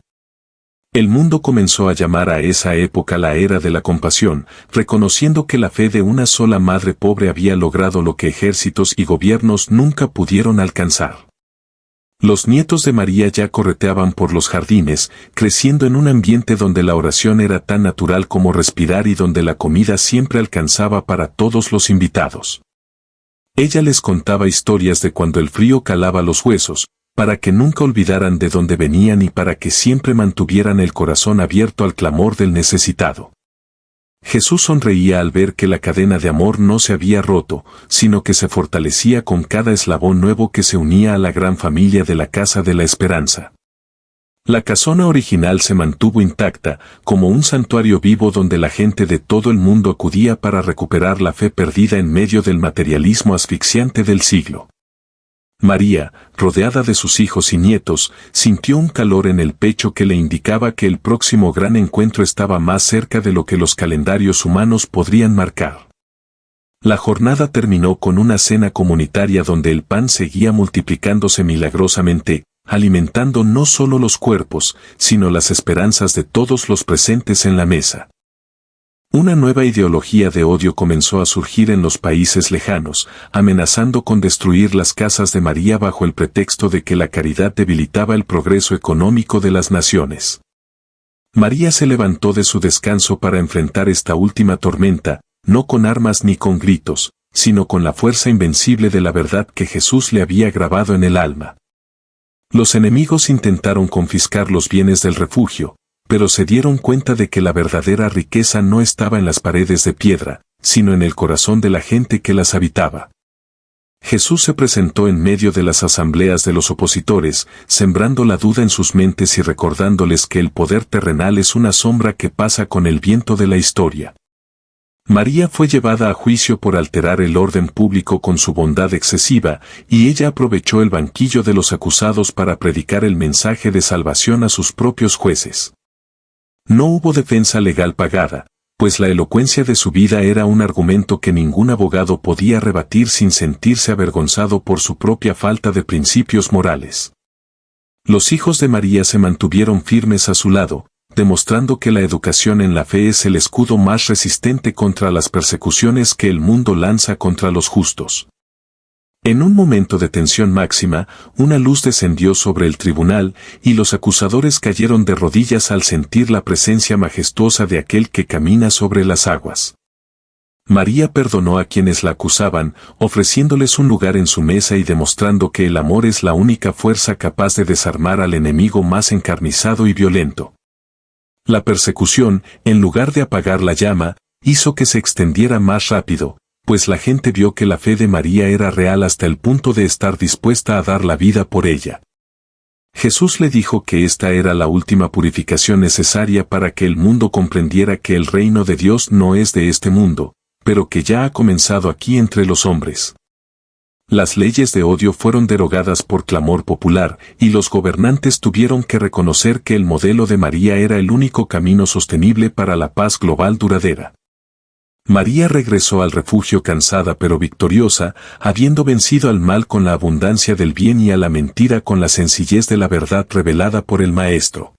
El mundo comenzó a llamar a esa época la era de la compasión, reconociendo que la fe de una sola madre pobre había logrado lo que ejércitos y gobiernos nunca pudieron alcanzar. Los nietos de María ya correteaban por los jardines, creciendo en un ambiente donde la oración era tan natural como respirar y donde la comida siempre alcanzaba para todos los invitados. Ella les contaba historias de cuando el frío calaba los huesos, para que nunca olvidaran de dónde venían y para que siempre mantuvieran el corazón abierto al clamor del necesitado. Jesús sonreía al ver que la cadena de amor no se había roto, sino que se fortalecía con cada eslabón nuevo que se unía a la gran familia de la Casa de la Esperanza. La casona original se mantuvo intacta, como un santuario vivo donde la gente de todo el mundo acudía para recuperar la fe perdida en medio del materialismo asfixiante del siglo. María, rodeada de sus hijos y nietos, sintió un calor en el pecho que le indicaba que el próximo gran encuentro estaba más cerca de lo que los calendarios humanos podrían marcar. La jornada terminó con una cena comunitaria donde el pan seguía multiplicándose milagrosamente, alimentando no solo los cuerpos, sino las esperanzas de todos los presentes en la mesa. Una nueva ideología de odio comenzó a surgir en los países lejanos, amenazando con destruir las casas de María bajo el pretexto de que la caridad debilitaba el progreso económico de las naciones. María se levantó de su descanso para enfrentar esta última tormenta, no con armas ni con gritos, sino con la fuerza invencible de la verdad que Jesús le había grabado en el alma. Los enemigos intentaron confiscar los bienes del refugio, pero se dieron cuenta de que la verdadera riqueza no estaba en las paredes de piedra, sino en el corazón de la gente que las habitaba. Jesús se presentó en medio de las asambleas de los opositores, sembrando la duda en sus mentes y recordándoles que el poder terrenal es una sombra que pasa con el viento de la historia. María fue llevada a juicio por alterar el orden público con su bondad excesiva, y ella aprovechó el banquillo de los acusados para predicar el mensaje de salvación a sus propios jueces. No hubo defensa legal pagada, pues la elocuencia de su vida era un argumento que ningún abogado podía rebatir sin sentirse avergonzado por su propia falta de principios morales. Los hijos de María se mantuvieron firmes a su lado, demostrando que la educación en la fe es el escudo más resistente contra las persecuciones que el mundo lanza contra los justos. En un momento de tensión máxima, una luz descendió sobre el tribunal, y los acusadores cayeron de rodillas al sentir la presencia majestuosa de aquel que camina sobre las aguas. María perdonó a quienes la acusaban, ofreciéndoles un lugar en su mesa y demostrando que el amor es la única fuerza capaz de desarmar al enemigo más encarnizado y violento. La persecución, en lugar de apagar la llama, hizo que se extendiera más rápido, pues la gente vio que la fe de María era real hasta el punto de estar dispuesta a dar la vida por ella. Jesús le dijo que esta era la última purificación necesaria para que el mundo comprendiera que el reino de Dios no es de este mundo, pero que ya ha comenzado aquí entre los hombres. Las leyes de odio fueron derogadas por clamor popular, y los gobernantes tuvieron que reconocer que el modelo de María era el único camino sostenible para la paz global duradera. María regresó al refugio cansada pero victoriosa, habiendo vencido al mal con la abundancia del bien y a la mentira con la sencillez de la verdad revelada por el Maestro.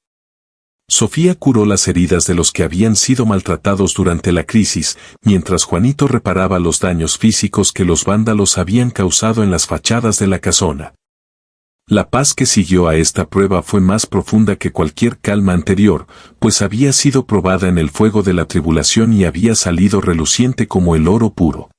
Sofía curó las heridas de los que habían sido maltratados durante la crisis, mientras Juanito reparaba los daños físicos que los vándalos habían causado en las fachadas de la casona. La paz que siguió a esta prueba fue más profunda que cualquier calma anterior, pues había sido probada en el fuego de la tribulación y había salido reluciente como el oro puro.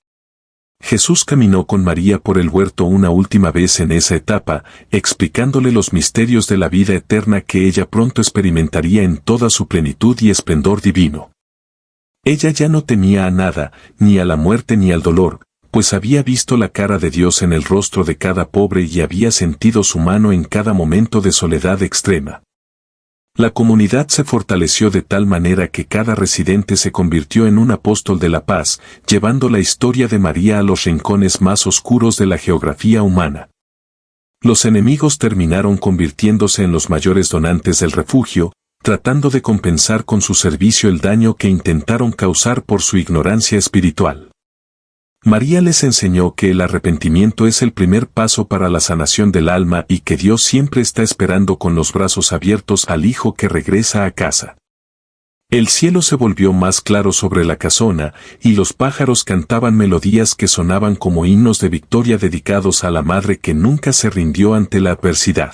Jesús caminó con María por el huerto una última vez en esa etapa, explicándole los misterios de la vida eterna que ella pronto experimentaría en toda su plenitud y esplendor divino. Ella ya no temía a nada, ni a la muerte ni al dolor, pues había visto la cara de Dios en el rostro de cada pobre y había sentido su mano en cada momento de soledad extrema. La comunidad se fortaleció de tal manera que cada residente se convirtió en un apóstol de la paz, llevando la historia de María a los rincones más oscuros de la geografía humana. Los enemigos terminaron convirtiéndose en los mayores donantes del refugio, tratando de compensar con su servicio el daño que intentaron causar por su ignorancia espiritual. María les enseñó que el arrepentimiento es el primer paso para la sanación del alma y que Dios siempre está esperando con los brazos abiertos al hijo que regresa a casa. El cielo se volvió más claro sobre la casona, y los pájaros cantaban melodías que sonaban como himnos de victoria dedicados a la madre que nunca se rindió ante la adversidad.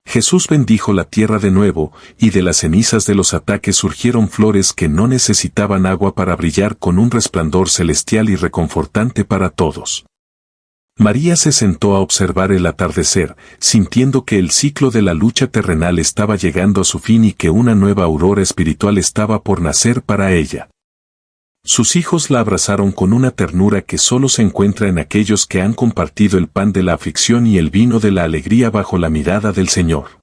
Jesús bendijo la tierra de nuevo, y de las cenizas de los ataques surgieron flores que no necesitaban agua para brillar con un resplandor celestial y reconfortante para todos. María se sentó a observar el atardecer, sintiendo que el ciclo de la lucha terrenal estaba llegando a su fin y que una nueva aurora espiritual estaba por nacer para ella. Sus hijos la abrazaron con una ternura que solo se encuentra en aquellos que han compartido el pan de la aflicción y el vino de la alegría bajo la mirada del Señor.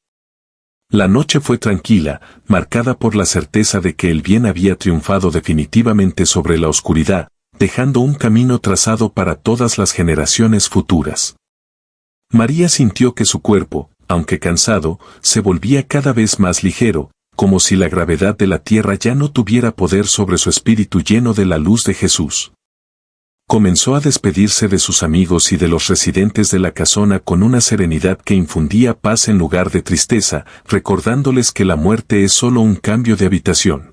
La noche fue tranquila, marcada por la certeza de que el bien había triunfado definitivamente sobre la oscuridad, dejando un camino trazado para todas las generaciones futuras. María sintió que su cuerpo, aunque cansado, se volvía cada vez más ligero, como si la gravedad de la tierra ya no tuviera poder sobre su espíritu lleno de la luz de Jesús. Comenzó a despedirse de sus amigos y de los residentes de la casona con una serenidad que infundía paz en lugar de tristeza, recordándoles que la muerte es solo un cambio de habitación.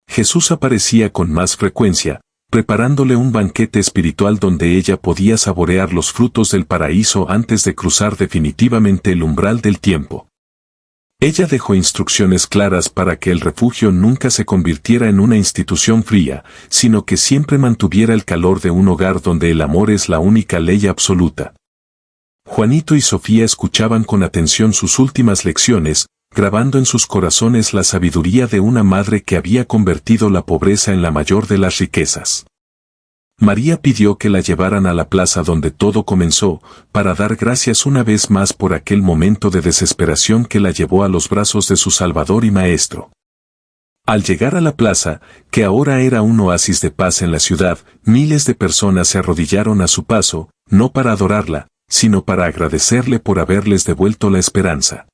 Jesús aparecía con más frecuencia, preparándole un banquete espiritual donde ella podía saborear los frutos del paraíso antes de cruzar definitivamente el umbral del tiempo. Ella dejó instrucciones claras para que el refugio nunca se convirtiera en una institución fría, sino que siempre mantuviera el calor de un hogar donde el amor es la única ley absoluta. Juanito y Sofía escuchaban con atención sus últimas lecciones, grabando en sus corazones la sabiduría de una madre que había convertido la pobreza en la mayor de las riquezas. María pidió que la llevaran a la plaza donde todo comenzó, para dar gracias una vez más por aquel momento de desesperación que la llevó a los brazos de su Salvador y Maestro. Al llegar a la plaza, que ahora era un oasis de paz en la ciudad, miles de personas se arrodillaron a su paso, no para adorarla, sino para agradecerle por haberles devuelto la esperanza.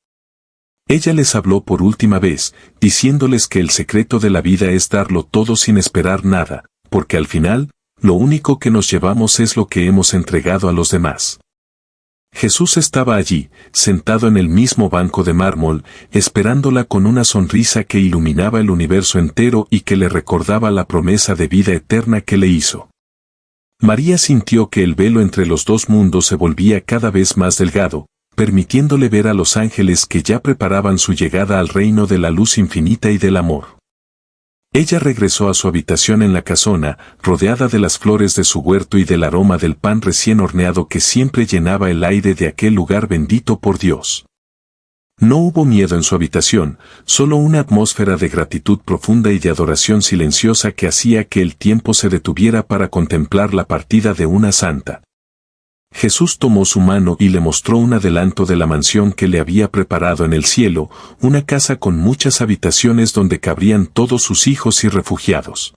Ella les habló por última vez, diciéndoles que el secreto de la vida es darlo todo sin esperar nada, porque al final, lo único que nos llevamos es lo que hemos entregado a los demás. Jesús estaba allí, sentado en el mismo banco de mármol, esperándola con una sonrisa que iluminaba el universo entero y que le recordaba la promesa de vida eterna que le hizo. María sintió que el velo entre los dos mundos se volvía cada vez más delgado, permitiéndole ver a los ángeles que ya preparaban su llegada al reino de la luz infinita y del amor. Ella regresó a su habitación en la casona, rodeada de las flores de su huerto y del aroma del pan recién horneado que siempre llenaba el aire de aquel lugar bendito por Dios. No hubo miedo en su habitación, solo una atmósfera de gratitud profunda y de adoración silenciosa que hacía que el tiempo se detuviera para contemplar la partida de una santa. Jesús tomó su mano y le mostró un adelanto de la mansión que le había preparado en el cielo, una casa con muchas habitaciones donde cabrían todos sus hijos y refugiados.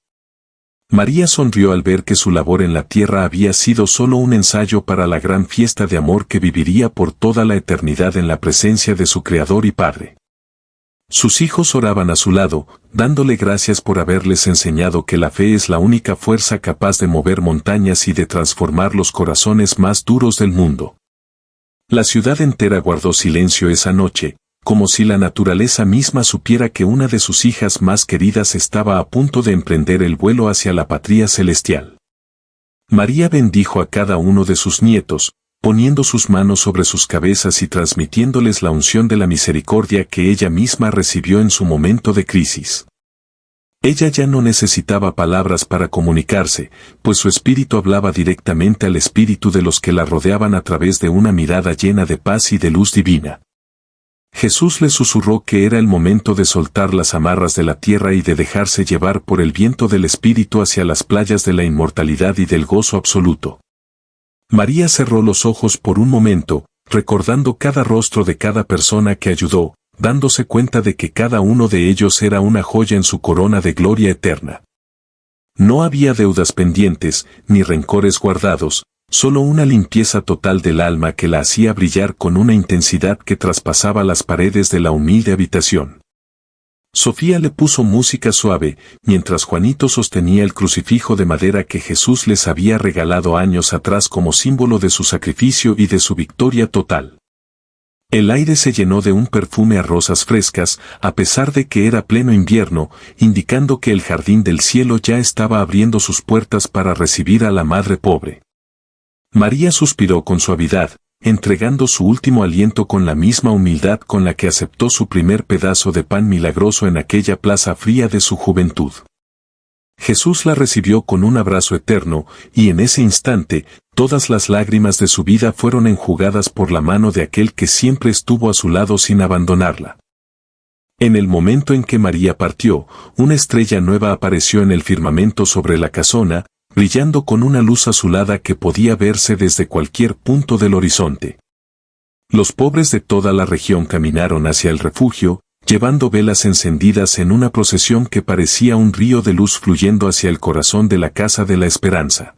María sonrió al ver que su labor en la tierra había sido solo un ensayo para la gran fiesta de amor que viviría por toda la eternidad en la presencia de su Creador y Padre. Sus hijos oraban a su lado, dándole gracias por haberles enseñado que la fe es la única fuerza capaz de mover montañas y de transformar los corazones más duros del mundo. La ciudad entera guardó silencio esa noche, como si la naturaleza misma supiera que una de sus hijas más queridas estaba a punto de emprender el vuelo hacia la patria celestial. María bendijo a cada uno de sus nietos, poniendo sus manos sobre sus cabezas y transmitiéndoles la unción de la misericordia que ella misma recibió en su momento de crisis. Ella ya no necesitaba palabras para comunicarse, pues su espíritu hablaba directamente al espíritu de los que la rodeaban a través de una mirada llena de paz y de luz divina. Jesús le susurró que era el momento de soltar las amarras de la tierra y de dejarse llevar por el viento del espíritu hacia las playas de la inmortalidad y del gozo absoluto. María cerró los ojos por un momento, recordando cada rostro de cada persona que ayudó, dándose cuenta de que cada uno de ellos era una joya en su corona de gloria eterna. No había deudas pendientes, ni rencores guardados, solo una limpieza total del alma que la hacía brillar con una intensidad que traspasaba las paredes de la humilde habitación. Sofía le puso música suave, mientras Juanito sostenía el crucifijo de madera que Jesús les había regalado años atrás como símbolo de su sacrificio y de su victoria total. El aire se llenó de un perfume a rosas frescas, a pesar de que era pleno invierno, indicando que el jardín del cielo ya estaba abriendo sus puertas para recibir a la madre pobre. María suspiró con suavidad, entregando su último aliento con la misma humildad con la que aceptó su primer pedazo de pan milagroso en aquella plaza fría de su juventud. Jesús la recibió con un abrazo eterno, y en ese instante, todas las lágrimas de su vida fueron enjugadas por la mano de aquel que siempre estuvo a su lado sin abandonarla. En el momento en que María partió, una estrella nueva apareció en el firmamento sobre la casona, brillando con una luz azulada que podía verse desde cualquier punto del horizonte. Los pobres de toda la región caminaron hacia el refugio, llevando velas encendidas en una procesión que parecía un río de luz fluyendo hacia el corazón de la casa de la esperanza.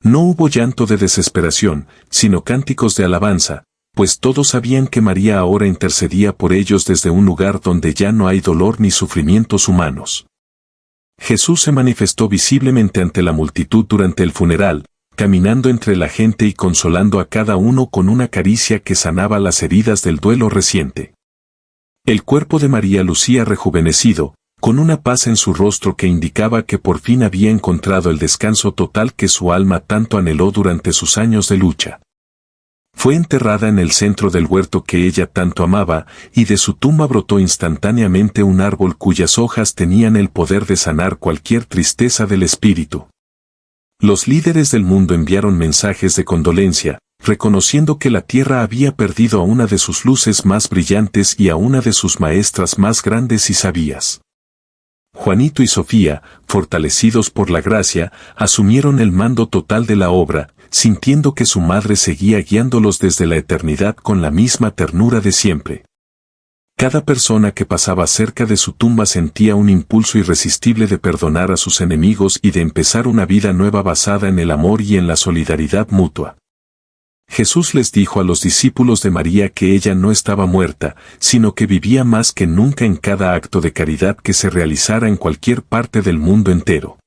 No hubo llanto de desesperación, sino cánticos de alabanza, pues todos sabían que María ahora intercedía por ellos desde un lugar donde ya no hay dolor ni sufrimientos humanos. Jesús se manifestó visiblemente ante la multitud durante el funeral, caminando entre la gente y consolando a cada uno con una caricia que sanaba las heridas del duelo reciente. El cuerpo de María lucía rejuvenecido, con una paz en su rostro que indicaba que por fin había encontrado el descanso total que su alma tanto anheló durante sus años de lucha. Fue enterrada en el centro del huerto que ella tanto amaba, y de su tumba brotó instantáneamente un árbol cuyas hojas tenían el poder de sanar cualquier tristeza del espíritu. Los líderes del mundo enviaron mensajes de condolencia, reconociendo que la tierra había perdido a una de sus luces más brillantes y a una de sus maestras más grandes y sabias. Juanito y Sofía, fortalecidos por la gracia, asumieron el mando total de la obra, sintiendo que su madre seguía guiándolos desde la eternidad con la misma ternura de siempre. Cada persona que pasaba cerca de su tumba sentía un impulso irresistible de perdonar a sus enemigos y de empezar una vida nueva basada en el amor y en la solidaridad mutua. Jesús les dijo a los discípulos de María que ella no estaba muerta, sino que vivía más que nunca en cada acto de caridad que se realizara en cualquier parte del mundo entero.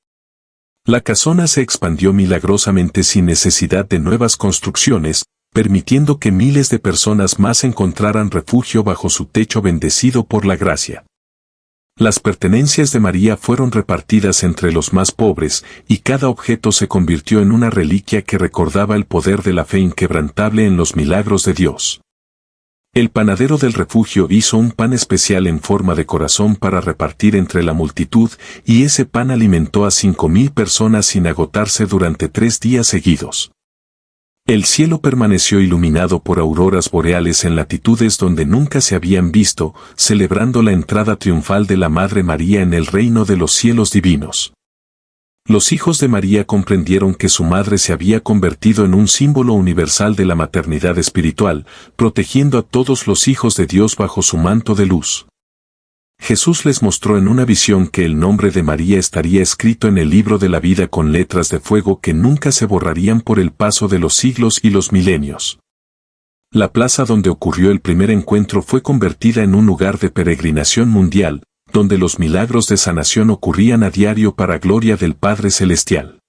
La casona se expandió milagrosamente sin necesidad de nuevas construcciones, permitiendo que miles de personas más encontraran refugio bajo su techo bendecido por la gracia. Las pertenencias de María fueron repartidas entre los más pobres, y cada objeto se convirtió en una reliquia que recordaba el poder de la fe inquebrantable en los milagros de Dios. El panadero del refugio hizo un pan especial en forma de corazón para repartir entre la multitud, y ese pan alimentó a 5,000 personas sin agotarse durante 3 días seguidos. El cielo permaneció iluminado por auroras boreales en latitudes donde nunca se habían visto, celebrando la entrada triunfal de la Madre María en el reino de los cielos divinos. Los hijos de María comprendieron que su madre se había convertido en un símbolo universal de la maternidad espiritual, protegiendo a todos los hijos de Dios bajo su manto de luz. Jesús les mostró en una visión que el nombre de María estaría escrito en el libro de la vida con letras de fuego que nunca se borrarían por el paso de los siglos y los milenios. La plaza donde ocurrió el primer encuentro fue convertida en un lugar de peregrinación mundial, donde los milagros de sanación ocurrían a diario para gloria del Padre Celestial.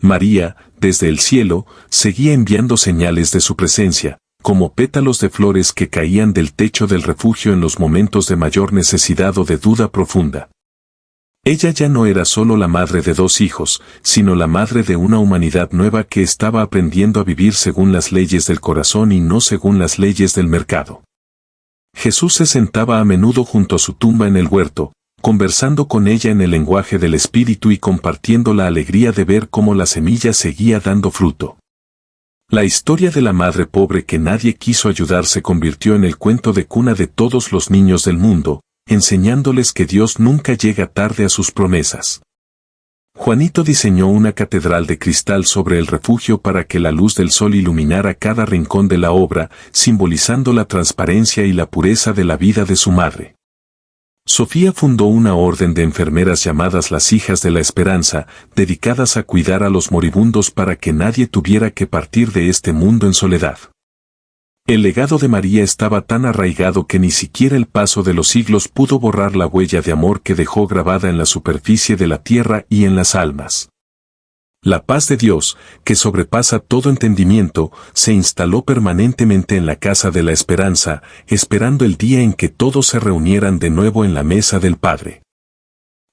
María, desde el cielo, seguía enviando señales de su presencia, como pétalos de flores que caían del techo del refugio en los momentos de mayor necesidad o de duda profunda. Ella ya no era solo la madre de 2 hijos, sino la madre de una humanidad nueva que estaba aprendiendo a vivir según las leyes del corazón y no según las leyes del mercado. Jesús se sentaba a menudo junto a su tumba en el huerto, conversando con ella en el lenguaje del Espíritu y compartiendo la alegría de ver cómo la semilla seguía dando fruto. La historia de la madre pobre que nadie quiso ayudar se convirtió en el cuento de cuna de todos los niños del mundo, enseñándoles que Dios nunca llega tarde a sus promesas. Juanito diseñó una catedral de cristal sobre el refugio para que la luz del sol iluminara cada rincón de la obra, simbolizando la transparencia y la pureza de la vida de su madre. Sofía fundó una orden de enfermeras llamadas las Hijas de la Esperanza, dedicadas a cuidar a los moribundos para que nadie tuviera que partir de este mundo en soledad. El legado de María estaba tan arraigado que ni siquiera el paso de los siglos pudo borrar la huella de amor que dejó grabada en la superficie de la tierra y en las almas. La paz de Dios, que sobrepasa todo entendimiento, se instaló permanentemente en la casa de la esperanza, esperando el día en que todos se reunieran de nuevo en la mesa del Padre.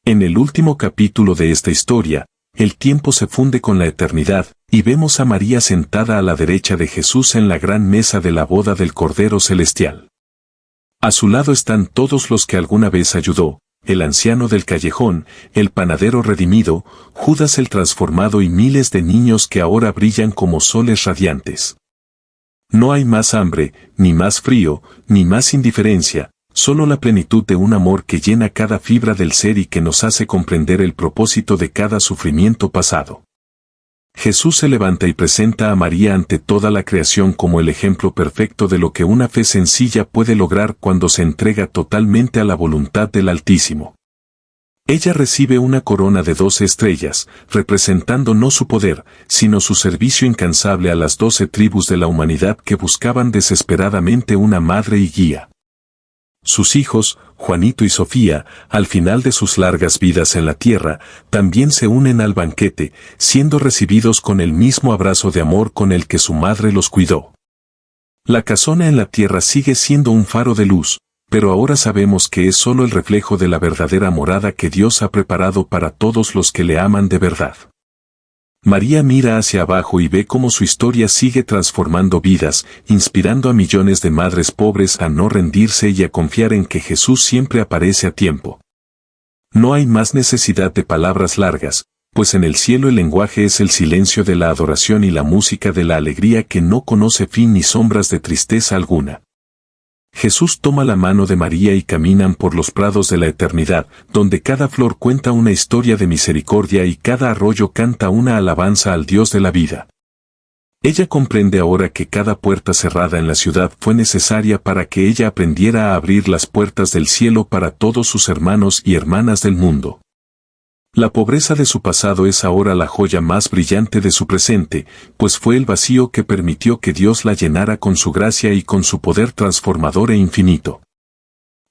En el último capítulo de esta historia, el tiempo se funde con la eternidad, y vemos a María sentada a la derecha de Jesús en la gran mesa de la boda del Cordero Celestial. A su lado están todos los que alguna vez ayudó, el anciano del callejón, el panadero redimido, Judas el transformado y miles de niños que ahora brillan como soles radiantes. No hay más hambre, ni más frío, ni más indiferencia, solo la plenitud de un amor que llena cada fibra del ser y que nos hace comprender el propósito de cada sufrimiento pasado. Jesús se levanta y presenta a María ante toda la creación como el ejemplo perfecto de lo que una fe sencilla puede lograr cuando se entrega totalmente a la voluntad del Altísimo. Ella recibe una corona de 12 estrellas, representando no su poder, sino su servicio incansable a las 12 tribus de la humanidad que buscaban desesperadamente una madre y guía. Sus hijos, Juanito y Sofía, al final de sus largas vidas en la tierra, también se unen al banquete, siendo recibidos con el mismo abrazo de amor con el que su madre los cuidó. La casona en la tierra sigue siendo un faro de luz, pero ahora sabemos que es solo el reflejo de la verdadera morada que Dios ha preparado para todos los que le aman de verdad. María mira hacia abajo y ve cómo su historia sigue transformando vidas, inspirando a millones de madres pobres a no rendirse y a confiar en que Jesús siempre aparece a tiempo. No hay más necesidad de palabras largas, pues en el cielo el lenguaje es el silencio de la adoración y la música de la alegría que no conoce fin ni sombras de tristeza alguna. Jesús toma la mano de María y caminan por los prados de la eternidad, donde cada flor cuenta una historia de misericordia y cada arroyo canta una alabanza al Dios de la vida. Ella comprende ahora que cada puerta cerrada en la ciudad fue necesaria para que ella aprendiera a abrir las puertas del cielo para todos sus hermanos y hermanas del mundo. La pobreza de su pasado es ahora la joya más brillante de su presente, pues fue el vacío que permitió que Dios la llenara con su gracia y con su poder transformador e infinito.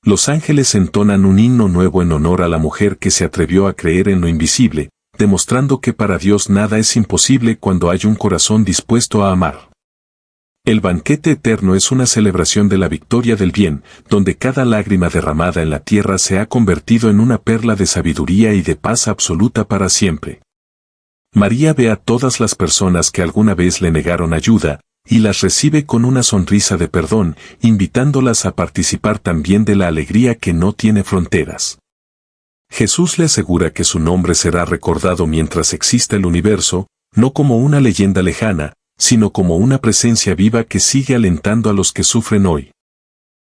Los ángeles entonan un himno nuevo en honor a la mujer que se atrevió a creer en lo invisible, demostrando que para Dios nada es imposible cuando hay un corazón dispuesto a amar. El banquete eterno es una celebración de la victoria del bien, donde cada lágrima derramada en la tierra se ha convertido en una perla de sabiduría y de paz absoluta para siempre. María ve a todas las personas que alguna vez le negaron ayuda, y las recibe con una sonrisa de perdón, invitándolas a participar también de la alegría que no tiene fronteras. Jesús le asegura que su nombre será recordado mientras exista el universo, no como una leyenda lejana, sino como una presencia viva que sigue alentando a los que sufren hoy.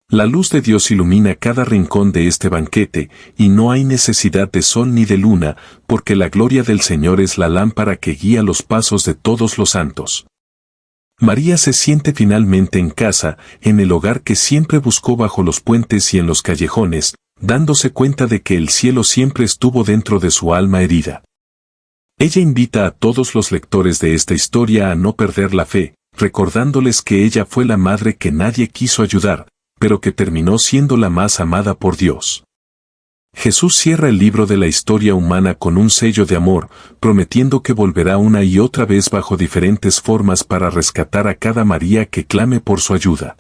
La luz de Dios ilumina cada rincón de este banquete, y no hay necesidad de sol ni de luna, porque la gloria del Señor es la lámpara que guía los pasos de todos los santos. María se siente finalmente en casa, en el hogar que siempre buscó bajo los puentes y en los callejones, dándose cuenta de que el cielo siempre estuvo dentro de su alma herida. Ella invita a todos los lectores de esta historia a no perder la fe, recordándoles que ella fue la madre que nadie quiso ayudar, pero que terminó siendo la más amada por Dios. Jesús cierra el libro de la historia humana con un sello de amor, prometiendo que volverá una y otra vez bajo diferentes formas para rescatar a cada María que clame por su ayuda.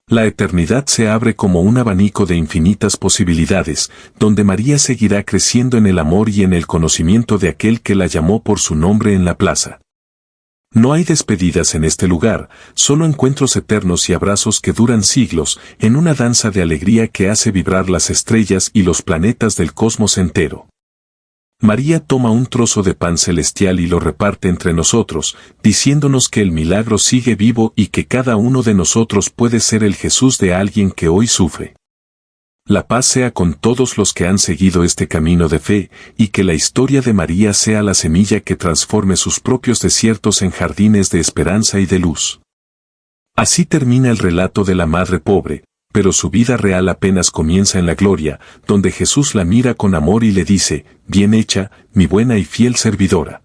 La eternidad se abre como un abanico de infinitas posibilidades, donde María seguirá creciendo en el amor y en el conocimiento de aquel que la llamó por su nombre en la plaza. No hay despedidas en este lugar, solo encuentros eternos y abrazos que duran siglos, en una danza de alegría que hace vibrar las estrellas y los planetas del cosmos entero. María toma un trozo de pan celestial y lo reparte entre nosotros, diciéndonos que el milagro sigue vivo y que cada uno de nosotros puede ser el Jesús de alguien que hoy sufre. La paz sea con todos los que han seguido este camino de fe, y que la historia de María sea la semilla que transforme sus propios desiertos en jardines de esperanza y de luz. Así termina el relato de la madre pobre, pero su vida real apenas comienza en la gloria, donde Jesús la mira con amor y le dice, «Bien hecha, mi buena y fiel servidora».